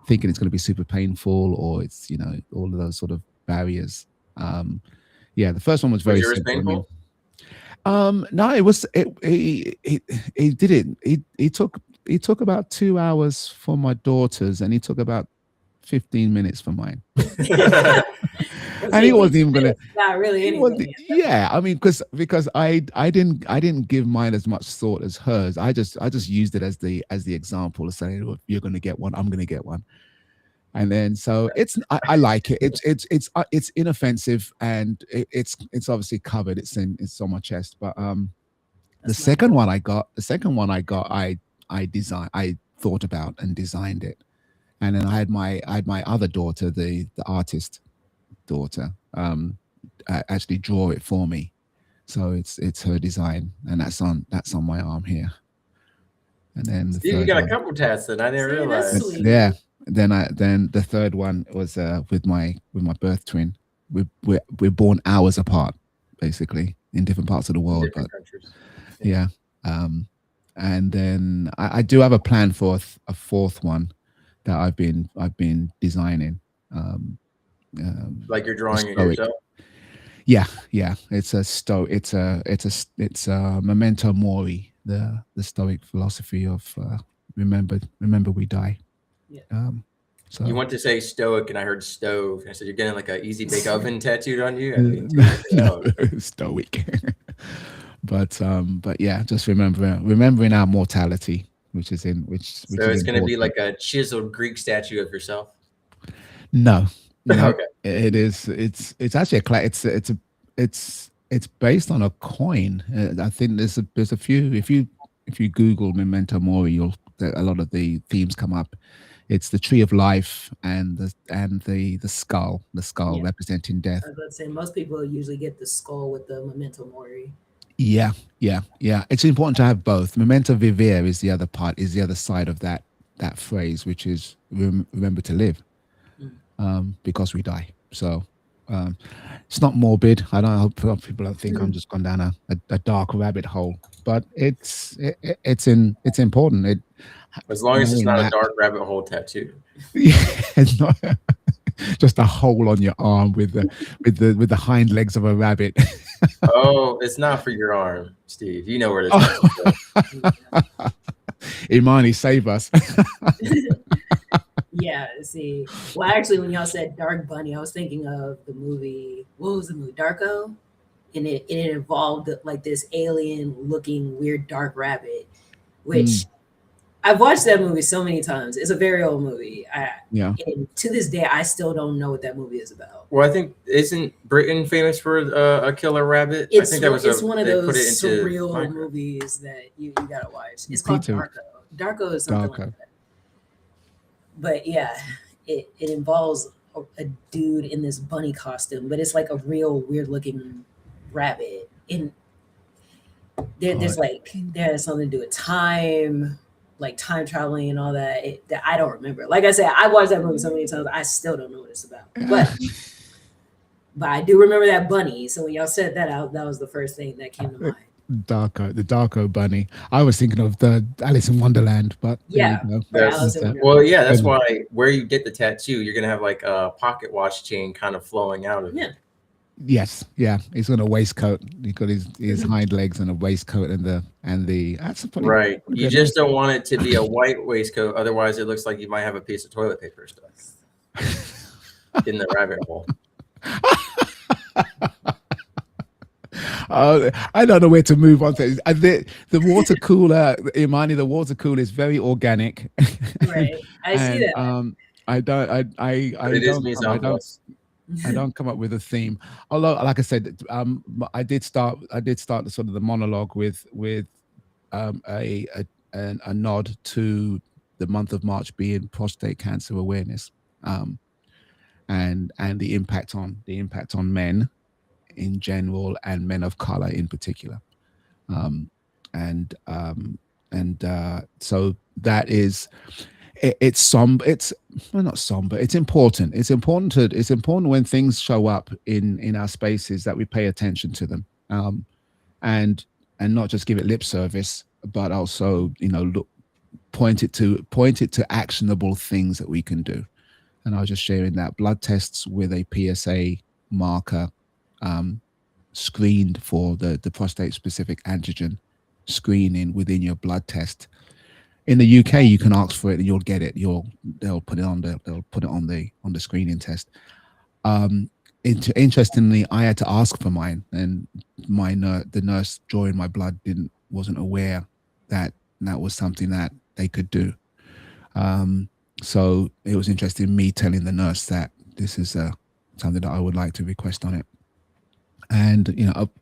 thinking it's going to be super painful or it's, you know, all of those sort of barriers. The first one was very simple. No, it was he did it. He took about 2 hours for my daughters and he took about 15 minutes for mine. And he wasn't even gonna. Not really. Anyway. Yeah, I mean, because I didn't give mine as much thought as hers. I just used it as the example of saying, well, you're gonna get one, I'm gonna get one, and then so I like it. It's inoffensive and it's obviously covered. It's on my chest, but the second one I got, I thought about and designed it, and then I had my other daughter, the artist daughter, actually draw it for me. So it's her design, and that's on my arm here. And then you got a couple tats that I didn't realize. Yeah. Then the third one was with my birth twin. We're born hours apart, basically, in different parts of the world. But countries. Yeah. And then I do have a plan for a fourth one that I've been designing. Like you're drawing it yourself? Yeah. It's a memento mori, the stoic philosophy of remember we die. Yeah. So you want to say stoic, and I heard stove. I said you're getting like an easy bake oven tattooed on you. No, stoic. But yeah, just remembering our mortality, which is so it's going to be like a chiseled Greek statue of yourself. No. Okay. It is. It's actually it's based on a coin. I think there's a few. If you Google memento mori, a lot of the themes come up. It's the tree of life and the skull, Yeah. representing death. I was about to say most people usually get the skull with the memento mori. Yeah. It's important to have both. Memento vivere is the other part, is the other side of that phrase, which is remember to live, because we die. So it's not morbid. I don't hope people don't think I'm just gone down a dark rabbit hole, but it's important. As long as it's knowing not a that- dark rabbit hole tattoo. Yeah, it's not just a hole on your arm with the hind legs of a rabbit. Oh, it's not for your arm, Steve. You know where the tattoo goes. Imani, save us. Yeah, see. Well, actually, when y'all said Dark Bunny, I was thinking of the movie. What was the movie? Darko? And it involved like this alien looking weird dark rabbit, which I've watched that movie so many times. It's a very old movie. Yeah. And to this day, I still don't know what that movie is about. Well, I think isn't Britain famous for a killer rabbit? I It's, think that was it's one of they those put it into surreal Minecraft. movies that you gotta watch. It's called Peter. Darko. Darko is something Darko. like that. But yeah, it involves a dude in this bunny costume, but it's like a real weird looking rabbit. And there's something to do with time, like time traveling and all that. That I don't remember. Like I said, I watched that movie so many times. I still don't know what it's about. But I do remember that bunny. So when y'all said that out, that was the first thing that came to mind. The Darko bunny. I was thinking of the Alice in Wonderland, but Yeah. there you go. That's- Alice in Wonderland. Well, yeah, that's And- why where you get the tattoo, you're gonna have like a pocket watch chain kind of flowing out of it. Yeah. Yes, yeah. He's got a waistcoat. He's got his hind legs and a waistcoat and the. That's a pretty, Right. pretty You good just don't want it to be a white waistcoat, otherwise it looks like you might have a piece of toilet paper stuck in the rabbit hole. I don't know where to move on to. The water cooler, Imani, the water cooler is very organic. Right. I see that. I don't. I But it is don't. me, I don't. Southwest. I don't come up with a theme. Although, like I said, I did start the sort of the monologue with a nod to the month of March being prostate cancer awareness, and the impact on men in general and men of color in particular, so that is. It's somber. It's not somber. It's important. It's important when things show up in our spaces that we pay attention to them, and not just give it lip service, but also point it to actionable things that we can do. And I was just sharing that blood tests with a PSA marker, screened for the prostate specific antigen screening within your blood test. In the UK, you can ask for it and you'll get it. They'll put it on the screening test. Interestingly, I had to ask for mine, and the nurse drawing my blood wasn't aware that was something that they could do. So it was interesting me telling the nurse that this is something that I would like to request on it. And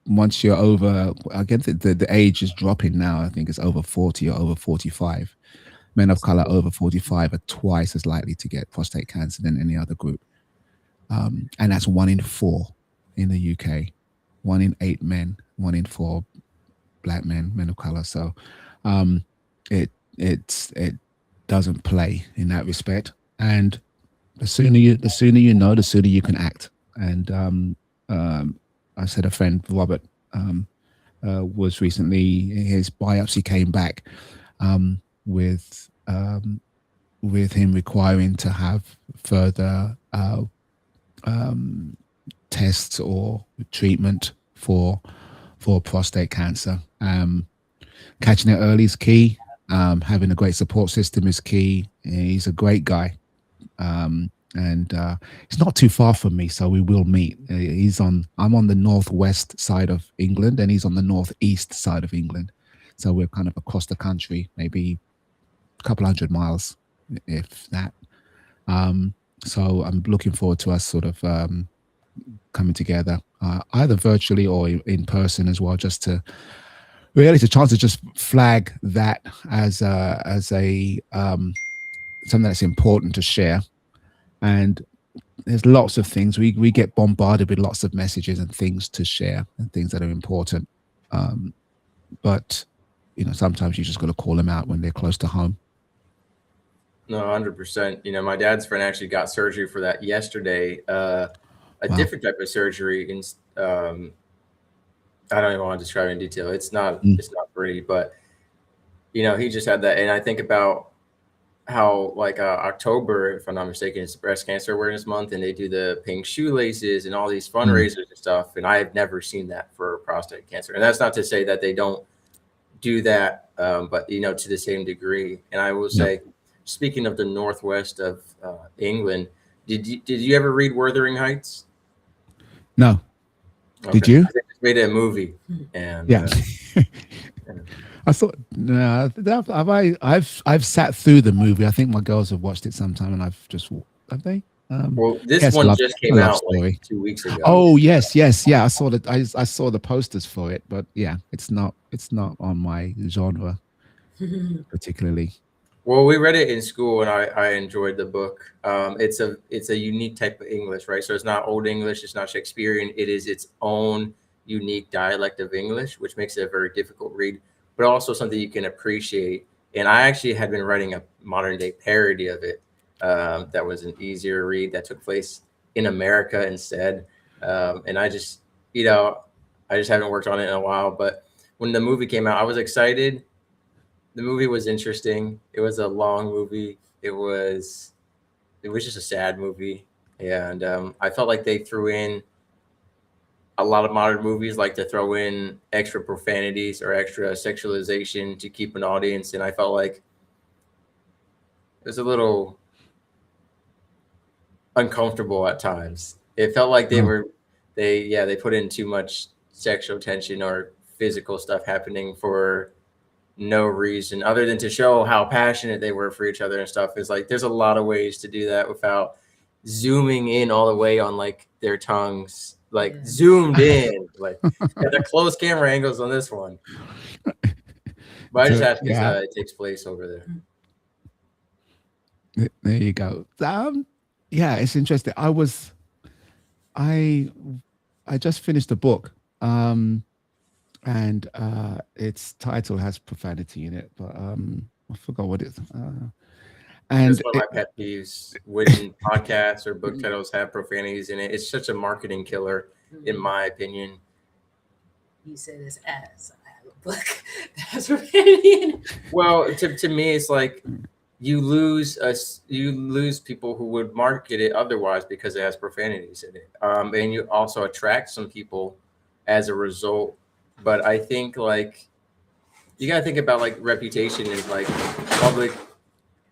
once you're over, again, the age is dropping now. I think it's over 40 or over 45. Men of color over 45 are twice as likely to get prostate cancer than any other group. And that's 1 in 4 in the UK. 1 in 8 men, 1 in 4 black men of color. So it doesn't play in that respect. And the sooner you know, the sooner you can act. And I said a friend, Robert, was recently, his biopsy came back with him requiring to have further tests or treatment for prostate cancer. Catching it early is key. Having a great support system is key. He's a great guy. And it's not too far from me, so we will meet. I'm on the northwest side of England, and he's on the northeast side of England. So we're kind of across the country, maybe a couple 100 miles, if that. So I'm looking forward to us sort of coming together, either virtually or in person as well, just to really, it's a chance to just flag that as a something that's important to share. And there's lots of things we get bombarded with, lots of messages and things to share and things that are important. But sometimes you just got to call them out when they're close to home. No, 100%. My dad's friend actually got surgery for that yesterday. A different type of surgery. In I don't even want to describe it in detail. It's not pretty, but he just had that, and I think about how October, if I'm not mistaken, it's Breast Cancer Awareness Month, and they do the pink shoelaces and all these fundraisers and stuff. And I have never seen that for prostate cancer. And that's not to say that they don't do that, but to the same degree. And I will say, speaking of the northwest of England, did you ever read Wuthering Heights? No. Okay. Did you? I think they made a movie, and yeah. I thought no. I've sat through the movie. I think my girls have watched it sometime, and have they? Well, this one just came out like 2 weeks ago. Oh yes, yeah. I saw that. I saw the posters for it, but yeah, it's not on my genre particularly. Well, we read it in school, and I enjoyed the book. It's a unique type of English, right? So it's not Old English, it's not Shakespearean. It is its own unique dialect of English, which makes it a very difficult read, but also something you can appreciate. And I actually had been writing a modern day parody of it that was an easier read that took place in America instead. And I just haven't worked on it in a while. But when the movie came out, I was excited. The movie was interesting. It was a long movie. It was just a sad movie. And I felt like they threw in a lot of modern movies like to throw in extra profanities or extra sexualization to keep an audience. And I felt like it was a little uncomfortable at times. It felt like they put in too much sexual tension or physical stuff happening for no reason other than to show how passionate they were for each other and stuff. Is like there's a lot of ways to do that without zooming in all the way on like their tongues, zoomed in, like at the close camera angles on this one. But I just asked because it takes place over there. There you go. Yeah, it's interesting. I just finished a book. And its title has profanity in it, but I forgot what it is. And that's one of my pet peeves when podcasts or book titles have profanities in it. It's such a marketing killer, in my opinion. You say this as I have a book that has profanity in it. Well, to me, it's like you lose people who would market it otherwise because it has profanities in it, and you also attract some people as a result. But I think you gotta think about reputation and public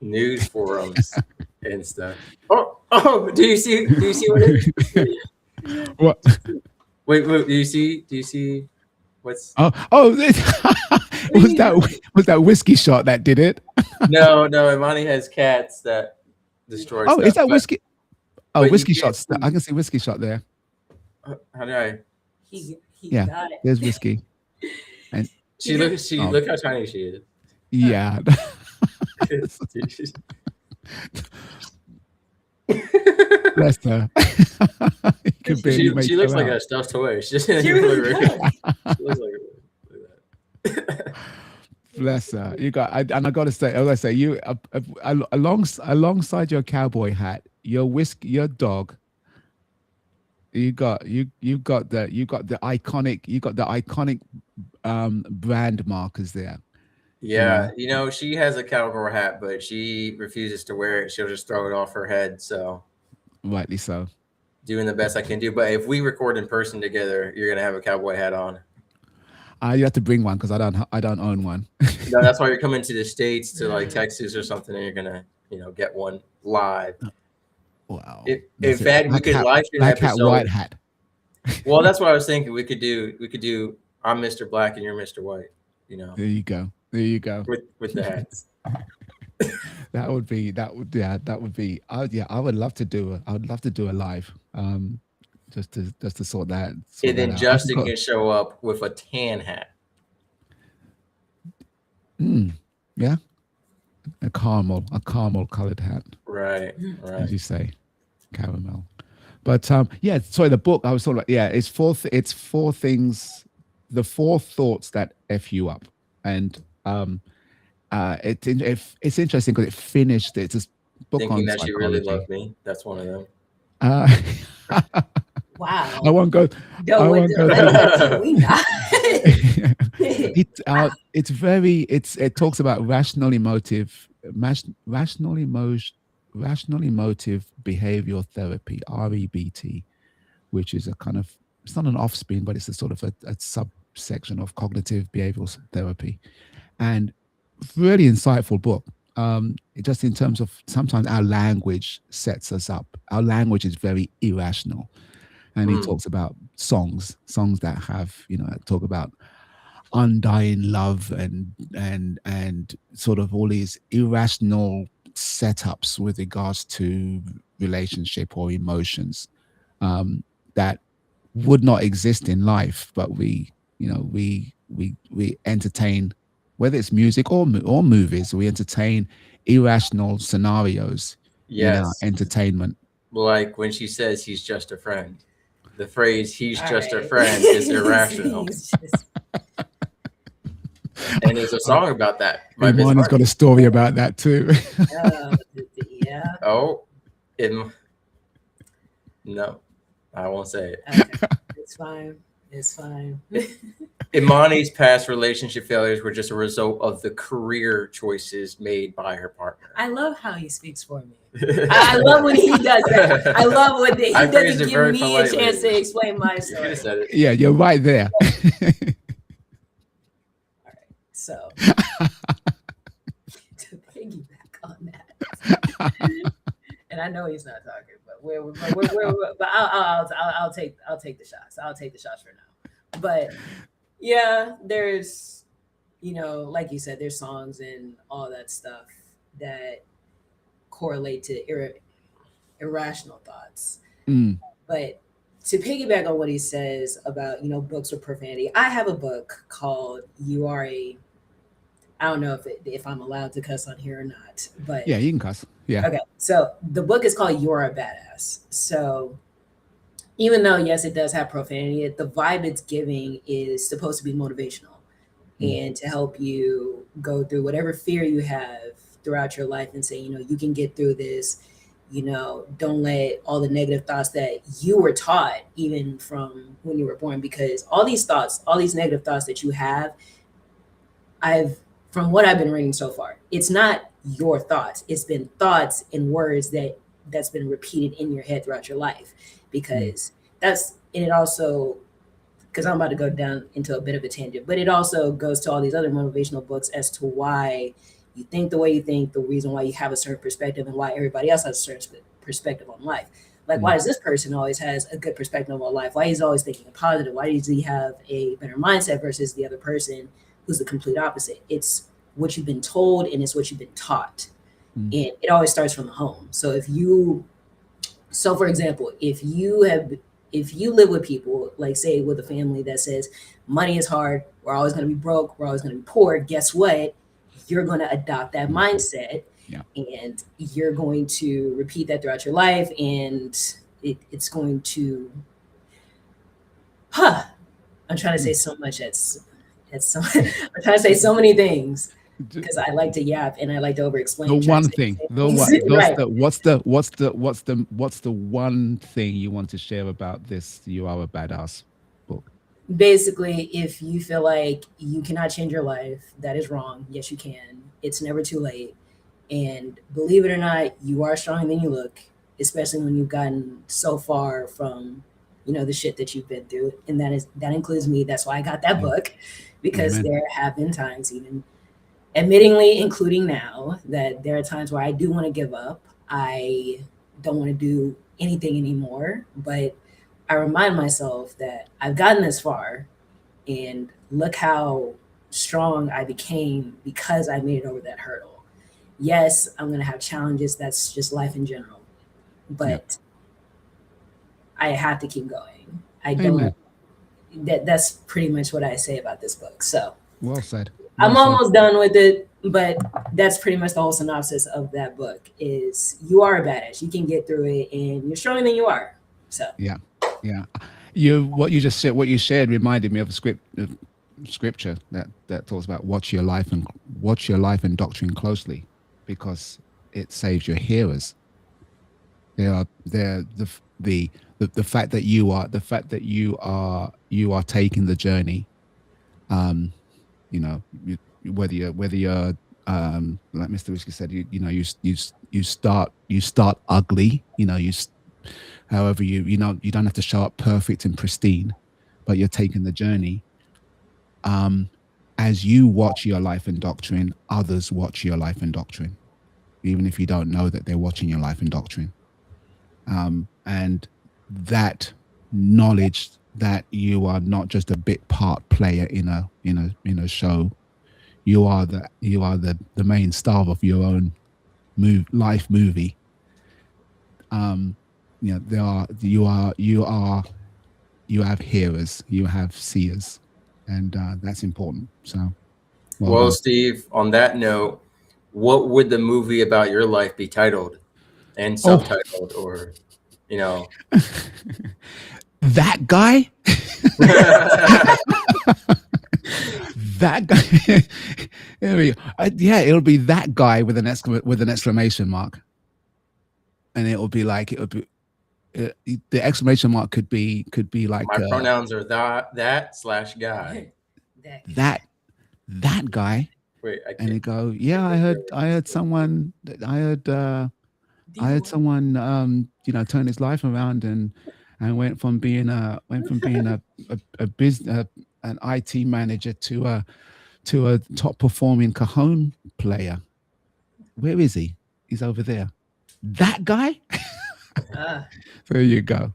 news forums and stuff. Oh! Do you see what it is? What? Wait! Do you see what's? Was that whiskey shot that did it? No. Imani has cats that destroy. Oh, stuff, is that whiskey? Oh, whiskey shots. See. I can see whiskey shot there. How do I? He got it. There's whiskey. And look how tiny she is. Yeah. Bless her. She looks like a stuffed toy. She really looks like Bless her. I gotta say, you alongside your cowboy hat, your dog. You got the iconic brand markers there. Yeah, she has a cowgirl hat, but she refuses to wear it. She'll just throw it off her head. So rightly so. Doing the best I can do. But if we record in person together, you're gonna have a cowboy hat on. You have to bring one because I don't own one. No, that's why you're coming to the States to Texas or something, and you're gonna get one live. Wow. In fact, we could live stream black episode. Hat, white hat. Well, that's what I was thinking. We could do. I'm Mr. Black and you're Mr. White. There you go. With the hats. That would be. I would love to do a live. Just to sort that. And then Justin can show up with a tan hat. Yeah, a caramel colored hat, Right, as right. you say, caramel. But yeah, sorry, the book I was talking about. Yeah, it's four things, the four thoughts that f you up, and it's interesting because it finished. It's a book Thinking on that she really psychology. loved me. That's one of them. Uh, Wow. I won't go. No, I won't go through. let we not. It talks about rational emotive behavioral therapy, REBT, which is a kind of, it's not an offspring, but it's a sort of a subsection of cognitive behavioral therapy, and really insightful book. Just in terms of sometimes our language sets us up. Our language is very irrational, and he talks about songs that have, talk about undying love and sort of all these irrational setups with regards to relationship or emotions, that would not exist in life, but we entertain, whether it's music or movies, we entertain irrational scenarios in our Yes. entertainment. Like when she says he's just a friend. The phrase "he's All just a right. friend" is irrational. He's just- And there's a song about that by Miss Imani's got Hardy. a story about that too. yeah. Oh, no, I won't say it. Okay. It's fine. It's fine. Imani's past relationship failures were just a result of the career choices made by her partner. I love how he speaks for me. I love when he does that. I love when he I phrased doesn't it give very me politely. a chance to explain my You could story. have said it. Yeah, you're right there. So to piggyback on that, and I know he's not talking, but but I'll take the shots. I'll take the shots for now. But yeah, there's, like you said, there's songs and all that stuff that correlate to irrational thoughts. But to piggyback on what he says about, books with profanity, I have a book called "You Are a," I don't know if I'm allowed to cuss on here or not, but Yeah, you can cuss. Yeah. okay. So the book is called "You're a Badass." So even though, yes, it does have profanity, the vibe it's giving is supposed to be motivational and to help you go through whatever fear you have throughout your life and say, you can get through this. Don't let all the negative thoughts that you were taught, even from when you were born, because all these negative thoughts that you have, from what I've been reading so far, it's not your thoughts. It's been thoughts and words that's been repeated in your head throughout your life, because it also, because I'm about to go down into a bit of a tangent, but it also goes to all these other motivational books as to why you think the way you think, the reason why you have a certain perspective, and why everybody else has a certain perspective on life. Like, why does this person always has a good perspective on life? Why he's always thinking positive? Why does he have a better mindset versus the other person who's the complete opposite? It's what you've been told, and it's what you've been taught. And it always starts from the home. So for example, if you live with people, like say with a family that says money is hard, we're always going to be broke, we're always going to be poor, guess what? You're going to adopt that mindset, and you're going to repeat that throughout your life, and it's going to, I'm trying to say so much. I'm trying to say so many things because I like to yap and I like to over-explain. The one thing, Right. what's the one thing you want to share about this "You Are a Badass" book? Basically, if you feel like you cannot change your life, that is wrong. Yes, you can. It's never too late. And believe it or not, you are stronger than you look, especially when you've gotten so far from, the shit that you've been through. And that includes me. That's why I got that book, because there have been times, even admittingly, including now, that there are times where I do want to give up. I don't want to do anything anymore, but I remind myself that I've gotten this far, and look how strong I became because I made it over that hurdle. Yes, I'm going to have challenges. That's just life in general, but I have to keep going. I don't. That's pretty much what I say about this book. So Well said. I'm almost done with it, but that's pretty much the whole synopsis of that book. Is you are a badass. You can get through it, and you're stronger than you are. So Yeah. What you just said, what you shared, reminded me of a scripture that talks about watch your life and doctrine closely, because it saves your hearers. They're the fact that you are taking the journey. Whether you're like Mr. Whiskey said, you start ugly. However, you don't have to show up perfect and pristine, but you're taking the journey. As you watch your life and doctrine, others watch your life and doctrine, even if you don't know that they're watching your life and doctrine. And that knowledge that you are not just a bit part player in a show, you are the main star of your own life movie. You have hearers, you have seers, and that's important. So, well, Steve, on that note, what would the movie about your life be titled and subtitled, or that guy? That guy. Yeah, it'll be that guy with an exclamation mark, and it'll be the exclamation mark could be like my pronouns are that/guy. That guy. Wait, and they go, yeah, I heard someone turn his life around and went from being an IT manager to a top performing cajon player. Where is he? He's over there. That guy. There you go.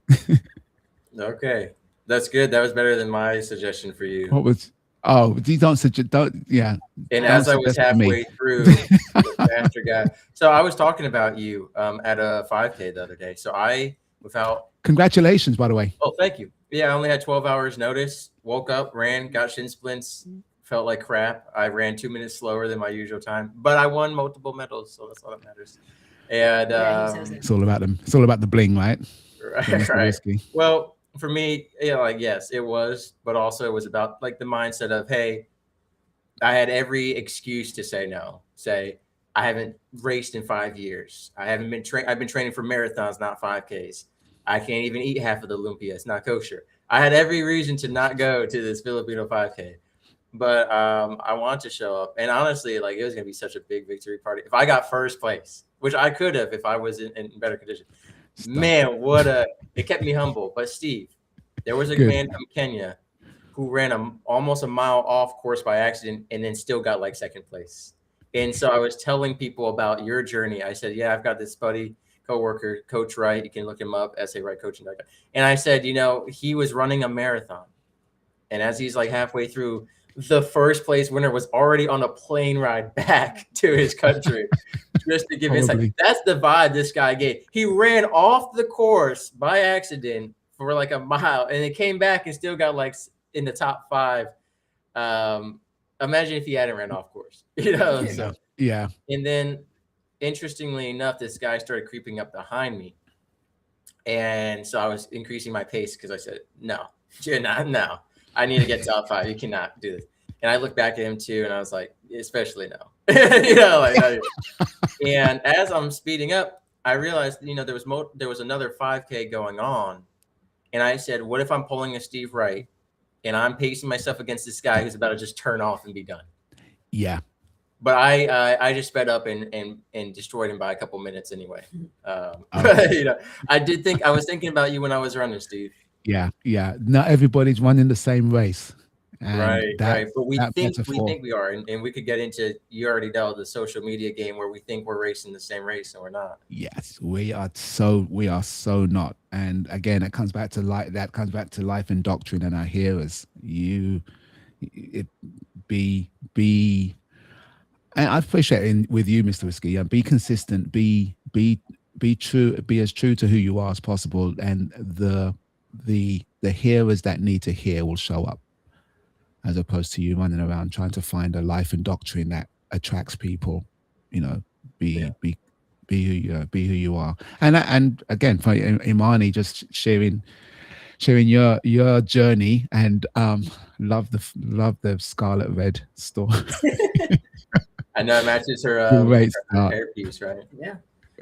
Okay, that's good. That was better than my suggestion for you. What was? Oh, you don't suggest. Don't. Yeah. And as I was halfway through, the faster guy. So I was talking about you at a 5K the other day. So Congratulations, by the way. Oh, thank you. Yeah, I only had 12 hours notice. Woke up, ran, got shin splints, felt like crap. I ran 2 minutes slower than my usual time, but I won multiple medals, so that's all that matters. And it's all about them. It's all about the bling, right? Right. Well, for me, yes, it was, but also it was about like the mindset of, hey, I had every excuse to say no. Say, I haven't raced in 5 years. I haven't been I've been training for marathons, not 5Ks. I can't even eat half of the lumpia. It's not kosher. I had every reason to not go to this Filipino 5K, but I wanted to show up. And honestly, it was going to be such a big victory party. If I got first place, which I could have if I was in better condition. Man, it kept me humble. But Steve, there was a man from Kenya who ran almost a mile off course by accident and then still got like second place. And so I was telling people about your journey. I said, yeah, I've got this buddy, coworker, Coach Wright. You can look him up, SAWrightCoaching.com. And I said, he was running a marathon. And as he's like halfway through, the first place winner was already on a plane ride back to his country. Just to give insight. That's the vibe this guy gave. He ran off the course by accident for like a mile and it came back and still got like in the top 5. Imagine if he hadn't ran off course, So yeah. And then interestingly enough, this guy started creeping up behind me. And so I was increasing my pace because I said, no, I need to get top 5. You cannot do this. And I looked back at him too, and I was like, especially no. And as I'm speeding up, I realized, there was another 5K going on. And I said, what if I'm pulling a Steve Wright and I'm pacing myself against this guy who's about to just turn off and be done? Yeah. But I just sped up and destroyed him by a couple minutes anyway. I was thinking about you when I was running, Steve. Yeah. Not everybody's running the same race. Right. But we think we are, and we could get into, you already know, the social media game where we think we're racing the same race and we're not. Yes, we are so not. And again, it comes back to life and doctrine and our hearers. And I appreciate it with you, Mr. Whiskey. Be consistent. Be true. Be as true to who you are as possible, and the hearers that need to hear will show up. as opposed to you running around trying to find a life and doctrine that attracts people. You know, be who you are. And again, for Imani, just sharing your journey, and love the Scarlet Red story. I know it matches her hairpiece, right? Yeah.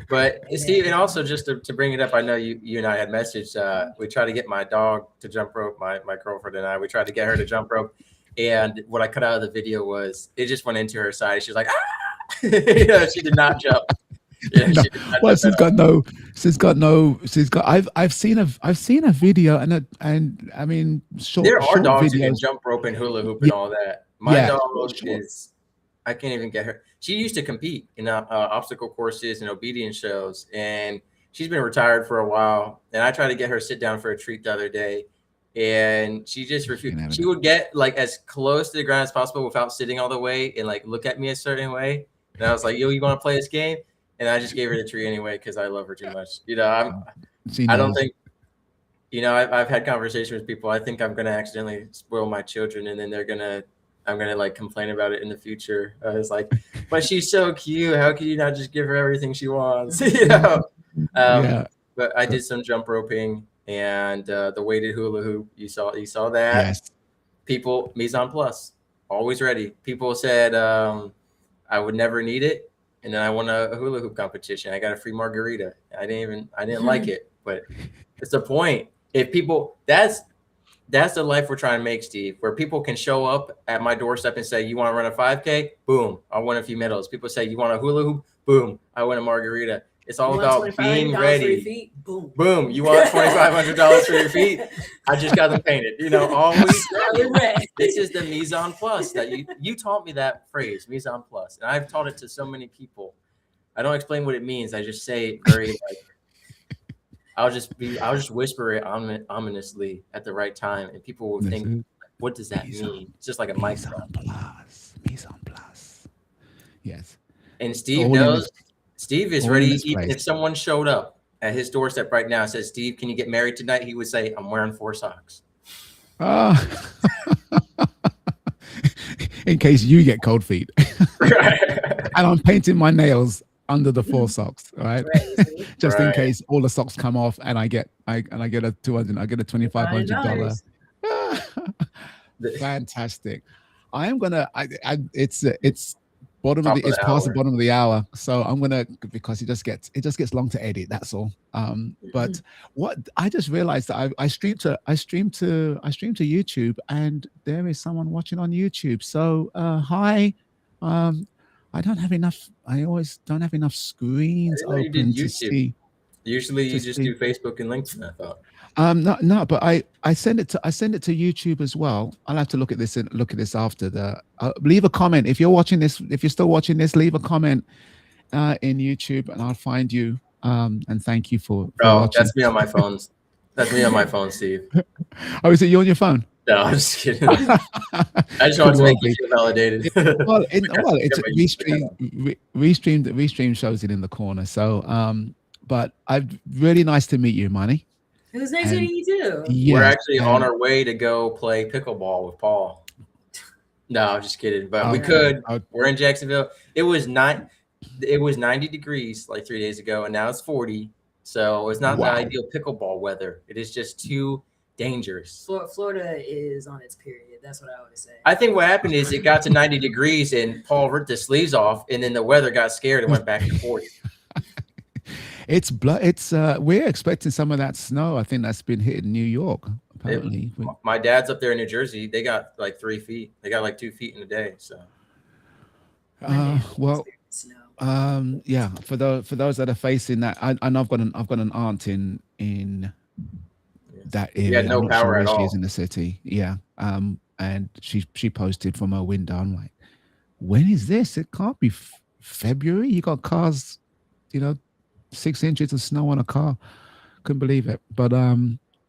But Steve, and also just to bring it up, I know you and I had messaged. We tried to get my dog to jump rope. My girlfriend and I, we tried to get her to jump rope, and what I cut out of the video was it just went into her side. She was like, ah! You know, she did not jump. Yeah, No. Well, she's got. I've seen a video, and I mean, there are dogs videos. who can jump rope and hula hoop and all that. My dog is. I can't even get her. She used to compete in obstacle courses and obedience shows, and she's been retired for a while. And I tried to get her to sit down for a treat the other day, and she just refused. She would get like as close to the ground as possible without sitting all the way and like look at me a certain way. And I was like, "Yo, you want to play this game?" And I just gave her the treat anyway because I love her too much. You know, I don't think. You know, I've had conversations with people. I think I'm gonna accidentally spoil my children, and then I'm gonna like complain about it in the future. I was like, but she's so cute. How can you not just give her everything she wants? You know. But I did some jump roping and the weighted hula hoop. You saw that. Yes. People, mise en place, always ready. People said I would never need it, and then I won a hula hoop competition. I got a free margarita. I didn't like it, but it's the point. If people, that's the life we're trying to make, Steve, where people can show up at my doorstep and say, you want to run a 5K? Boom, I won a few medals. People say, you want a hula hoop? Boom, I win a margarita. It's all about being ready. Boom. Boom, you want $2,500 for your feet? I just got them painted. You know, always ready. This is the mise en place that you taught me that phrase, mise en place. And I've taught it to so many people. I don't explain what it means. I just say it very like, I'll just whisper it ominously at the right time, and people will think, "What does that mean?" It's just like a mic drop. Mise en place. Yes. And Steve knows. Steve is ready. Even if someone showed up at his doorstep right now and says, "Steve, can you get married tonight?" He would say, "I'm wearing 4 socks." In case you get cold feet, and I'm painting my nails under the 4 socks, right? Just in case all the socks come off, and I get a $2,500. Fantastic. I am gonna. It's bottom of the. It's past the bottom of the hour, so I'm gonna, because it just gets long to edit. That's all. But what I just realized that I stream to YouTube, and there is someone watching on YouTube. So hi. I don't have enough. I always don't have enough screens open to see. Usually, you just do Facebook and LinkedIn. I thought. No, but I send it to YouTube as well. I'll have to look at this after the. Leave a comment if you're watching this. If you're still watching this, leave a comment in YouTube, and I'll find you. And thank you for watching. That's me on my phone. That's me on my phone, Steve. Oh, is it you on your phone? No, I'm just kidding. I just want to make you feel validated. Well, it's restream shows it in the corner. So, but really nice to meet you, Manny. It was nice meeting you too. Yeah, we're actually on our way to go play pickleball with Paul. No, I'm just kidding. But we could. We're in Jacksonville. It was 90 degrees like 3 days ago, and now it's 40. So it's not the ideal pickleball weather. It is just too dangerous. Florida is on its period. That's what I always say. I think what happened is it got to 90 degrees and Paul ripped the sleeves off, and then the weather got scared and went back to 40. We're expecting some of that snow. I think that's been hitting New York. Apparently, my dad's up there in New Jersey. They got like 3 feet. They got like 2 feet in a day. So, yeah. For those that are facing that, I know I've got an aunt in that area. Yeah, no power at all. She is in the city. Yeah. And she posted from her window. I'm like, when is this? It can't be February. You got cars, 6 inches of snow on a car. Couldn't believe it. But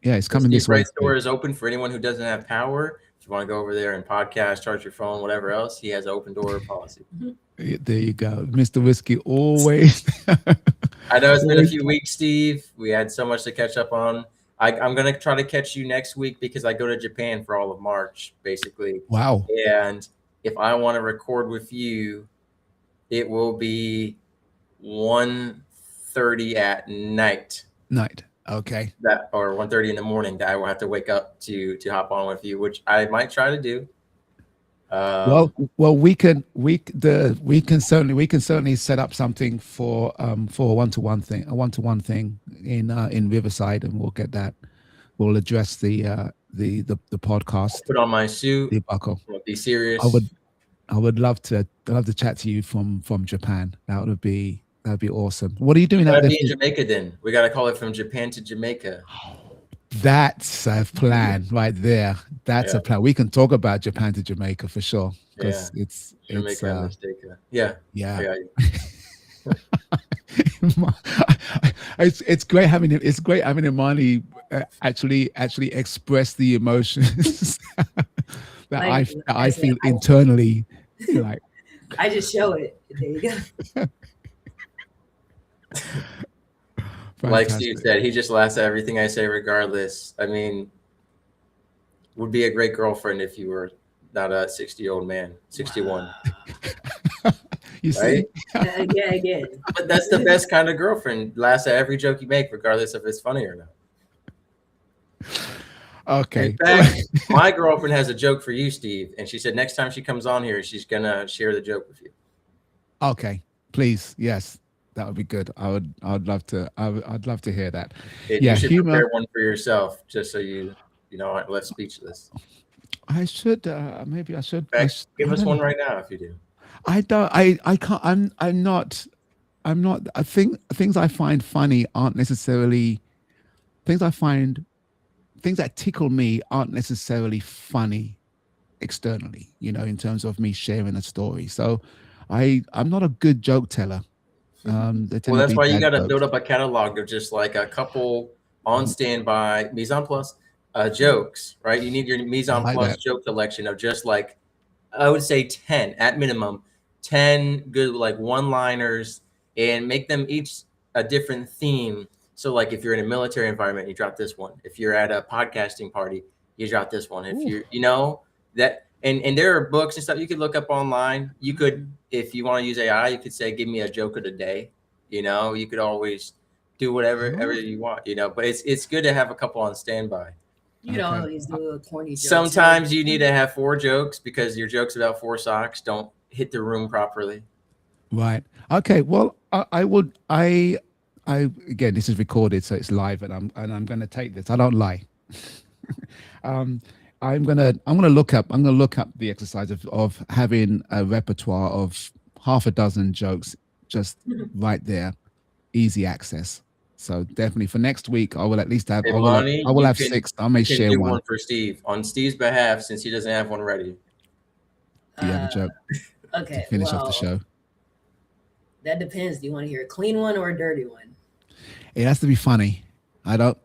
yeah, it's coming this way. The store is open for anyone who doesn't have power. If you want to go over there and podcast, charge your phone, whatever else, he has an open door policy. There you go, Mr. Whiskey. Always. I know it's been a few weeks, Steve. We had so much to catch up on. I'm gonna try to catch you next week because I go to Japan for all of March, basically. Wow. And if I want to record with you, it will be 1:30 at night. Okay. Or 1:30 in the morning that I will have to wake up to hop on with you, which I might try to do. Well, we can certainly set up something for a one-to-one thing in Riverside, and we'll get that. We'll address the podcast. Put on my suit. The buckle. Be serious. I would love to chat to you from Japan. That'd be awesome. What are you doing out there? Be in Jamaica then. We got to call it from Japan to Jamaica. That's a plan right there. That's a plan. We can talk about Japan to Jamaica for sure, because it's Jamaica and Jamaica. Yeah. It's great having Imani actually express the emotions that I feel internally. Like, I just show it. There you go. Like Steve said, he just laughs at everything I say regardless. I mean, would be a great girlfriend if you were not a 60-year-old man, 61. You see? Yeah, again. But that's the best kind of girlfriend. Laughs at every joke you make, regardless if it's funny or not. Okay. In fact, my girlfriend has a joke for you, Steve. And she said next time she comes on here, she's going to share the joke with you. Okay. Please. Yes. That would be good. I'd love to hear that. You should prepare one for yourself, just so you aren't left speechless. I should. Maybe I should. Give us one right now if you do. I don't. I can't. I'm not. I think things I find funny aren't necessarily things that tickle me aren't necessarily funny externally. In terms of me sharing a story. So I'm not a good joke teller. Well, that's why you got to build up a catalog of just like a couple on standby mise en place jokes, right? You need your mise en place joke collection of just like, I would say 10 at minimum, 10 good like one-liners, and make them each a different theme. So like if you're in a military environment, you drop this one. If you're at a podcasting party, you drop this one. If you're, that. And there are books and stuff you could look up online. You could, if you want to use AI, you could say, give me a joke of the day. You could always do whatever you want, but it's good to have a couple on standby. You can always do a corny joke. Sometimes you need to have 4 jokes because your jokes about 4 socks don't hit the room properly. Right. Okay. Well, I again, this is recorded, so it's live, and I'm going to take this. I don't lie. I'm gonna look up the exercise of having a repertoire of half a dozen jokes just right there, easy access. So definitely for next week, I will at least have. I will have 6. I may share one for Steve on Steve's behalf since he doesn't have one ready. Do you have a joke? Okay. To finish off the show. That depends. Do you want to hear a clean one or a dirty one? It has to be funny. I don't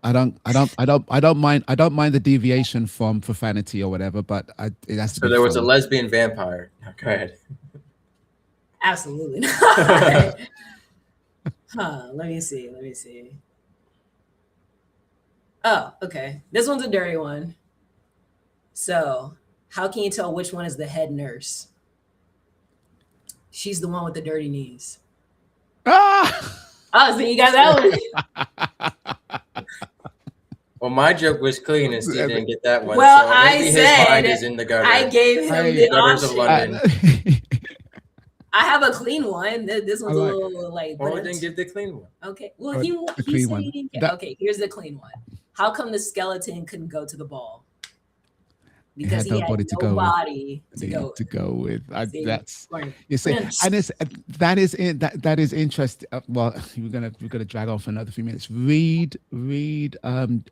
mind the deviation from profanity or whatever, but it has to be. So there was a funny. lesbian vampire. Oh, go ahead. Absolutely not. Let me see. Oh, okay. This one's a dirty one. So, how can you tell which one is the head nurse? She's the one with the dirty knees. Ah! Oh, so you got that one. Well, my joke was clean and Steve didn't get that one. Well, so maybe his mind is in the gutter. I gave him the gutters option. of London. I have a clean one. This one's a little like. Well, then give the clean one. Okay. Well, he said he didn't get. Okay, here's the clean one. How come the skeleton couldn't go to the ball? Because he had nobody to go with. That's you see, and that is interesting. Well, we're gonna drag on for another few minutes. Read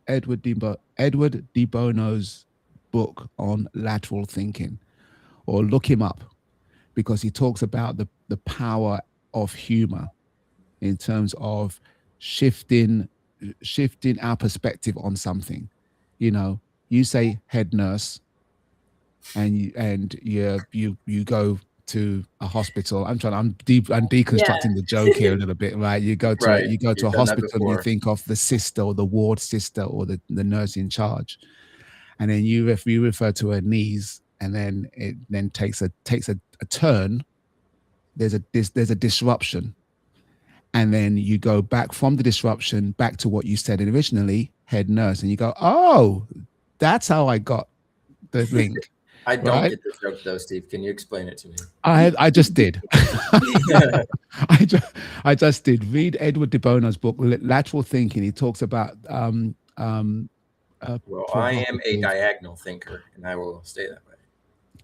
Edward de Bono's book on lateral thinking, or look him up, because he talks about the power of humor in terms of shifting our perspective on something. You say head nurse, and you go to a hospital. I'm deconstructing the joke here a little bit, right? You go to Right. you go to You've a done that hospital and you before. think of the sister or the ward sister or the nurse in charge, and then you refer to her knees, and then it then takes a turn. There's a disruption, and then you go back from the disruption back to what you said originally, head nurse, and you go, oh, that's how I got the link. I don't Right? get the joke though, Steve. Can you explain it to me? I just did. I just did. Read Edward de Bono's book, Lateral Thinking. He talks about Well, I am a diagonal thinker, and I will stay that way.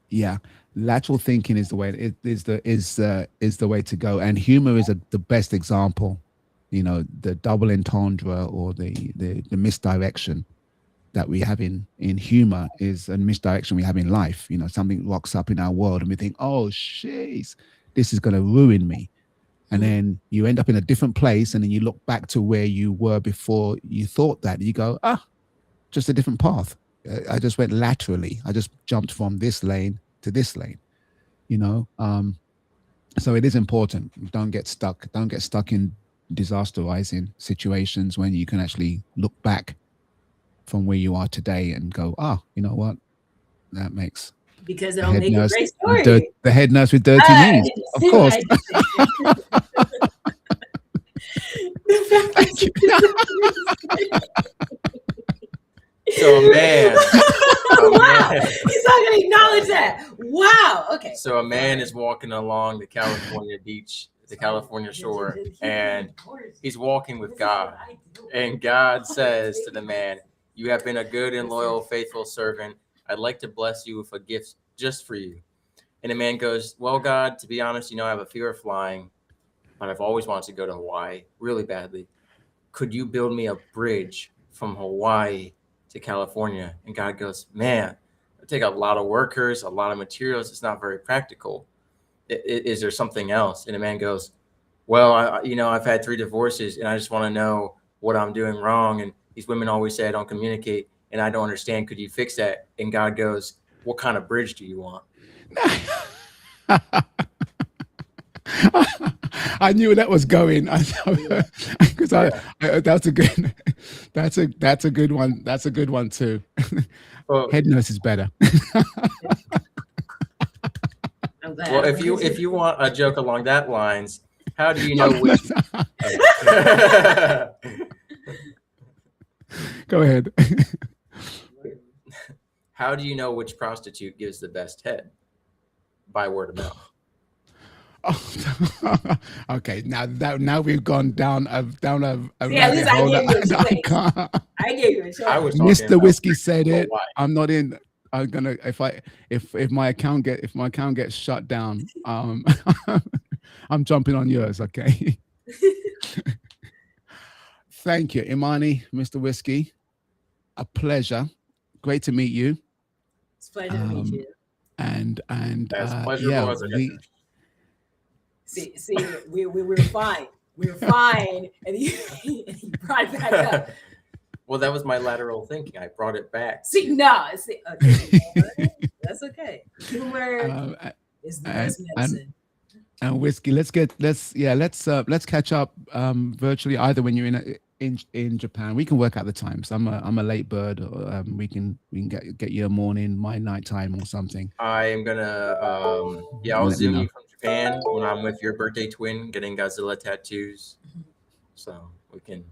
Yeah, lateral thinking is the way. It is the way to go. And humor is the best example. You know, the double entendre or the misdirection that we have in humor is a misdirection we have in life. You know, something rocks up in our world and we think, oh, jeez, this is going to ruin me. And then you end up in a different place, and then you look back to where you were before you thought that. And you go, just a different path. I just went laterally. I just jumped from this lane to this lane, you know? So it is important. Don't get stuck. Don't get stuck in disasterizing situations when you can actually look back from where you are today and go, you know what? That makes because it'll make a great story. The head nurse with dirty knees, of course. So a man. Wow, he's not going to acknowledge that. Wow. Okay. So a man is walking along the California beach, the California shore, and he's walking with God. And God says to the man, "You have been a good and loyal, faithful servant. I'd like to bless you with a gift just for you." And the man goes, "Well, God, to be honest, I have a fear of flying, but I've always wanted to go to Hawaii really badly. Could you build me a bridge from Hawaii to California?" And God goes, "Man, it'll take a lot of workers, a lot of materials. It's not very practical. Is there something else?" And the man goes, "Well, I've had 3 divorces, and I just want to know what I'm doing wrong. And these women always say I don't communicate, and I don't understand. Could you fix that?" And God goes, "What kind of bridge do you want?" I knew that was going because that's a good one. That's a good one too. Head nurse is better. Well, if you want a joke along that lines, how do you know which? Go ahead. How do you know which prostitute gives the best head? By word of mouth. Oh, okay. Now we've gone down a at least I gave you a choice. I gave you a choice. Mr. Whiskey said it. I'm not in. I'm gonna if my account gets shut down, I'm jumping on yours. Okay. Thank you, Imani, Mr. Whiskey. A pleasure. Great to meet you. It's a pleasure to meet you. And See, we were fine. We were fine, and you brought it back up. Well, that was my lateral thinking. I brought it back. Okay, that's okay. Humor is the best medicine. And Whiskey, let's catch up virtually, either when you're in Japan. We can work out the times. I'm a late bird. We can get you a morning, my nighttime or something. I am gonna I'll zoom you from Japan when I'm with your birthday twin getting Godzilla tattoos. So we can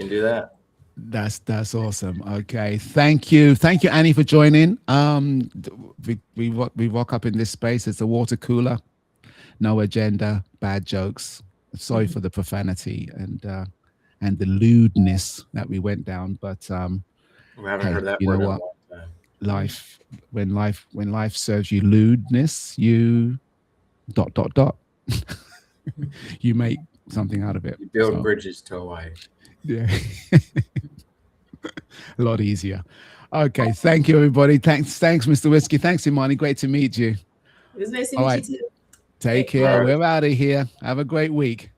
do that. That's awesome. Okay, thank you, Annie, for joining. We rock up in this space. It's a water cooler, no agenda, bad jokes. Sorry for the profanity and the lewdness that we went down, but we haven't heard that word in a long time. When life serves you lewdness, you ... you make something out of it. You build bridges to Hawaii. Yeah. A lot easier. Okay, thank you, everybody. Thanks, Mr. Whiskey. Thanks, Imani. Great to meet you. It was nice to meet you too. Take care. We're out of here. Have a great week.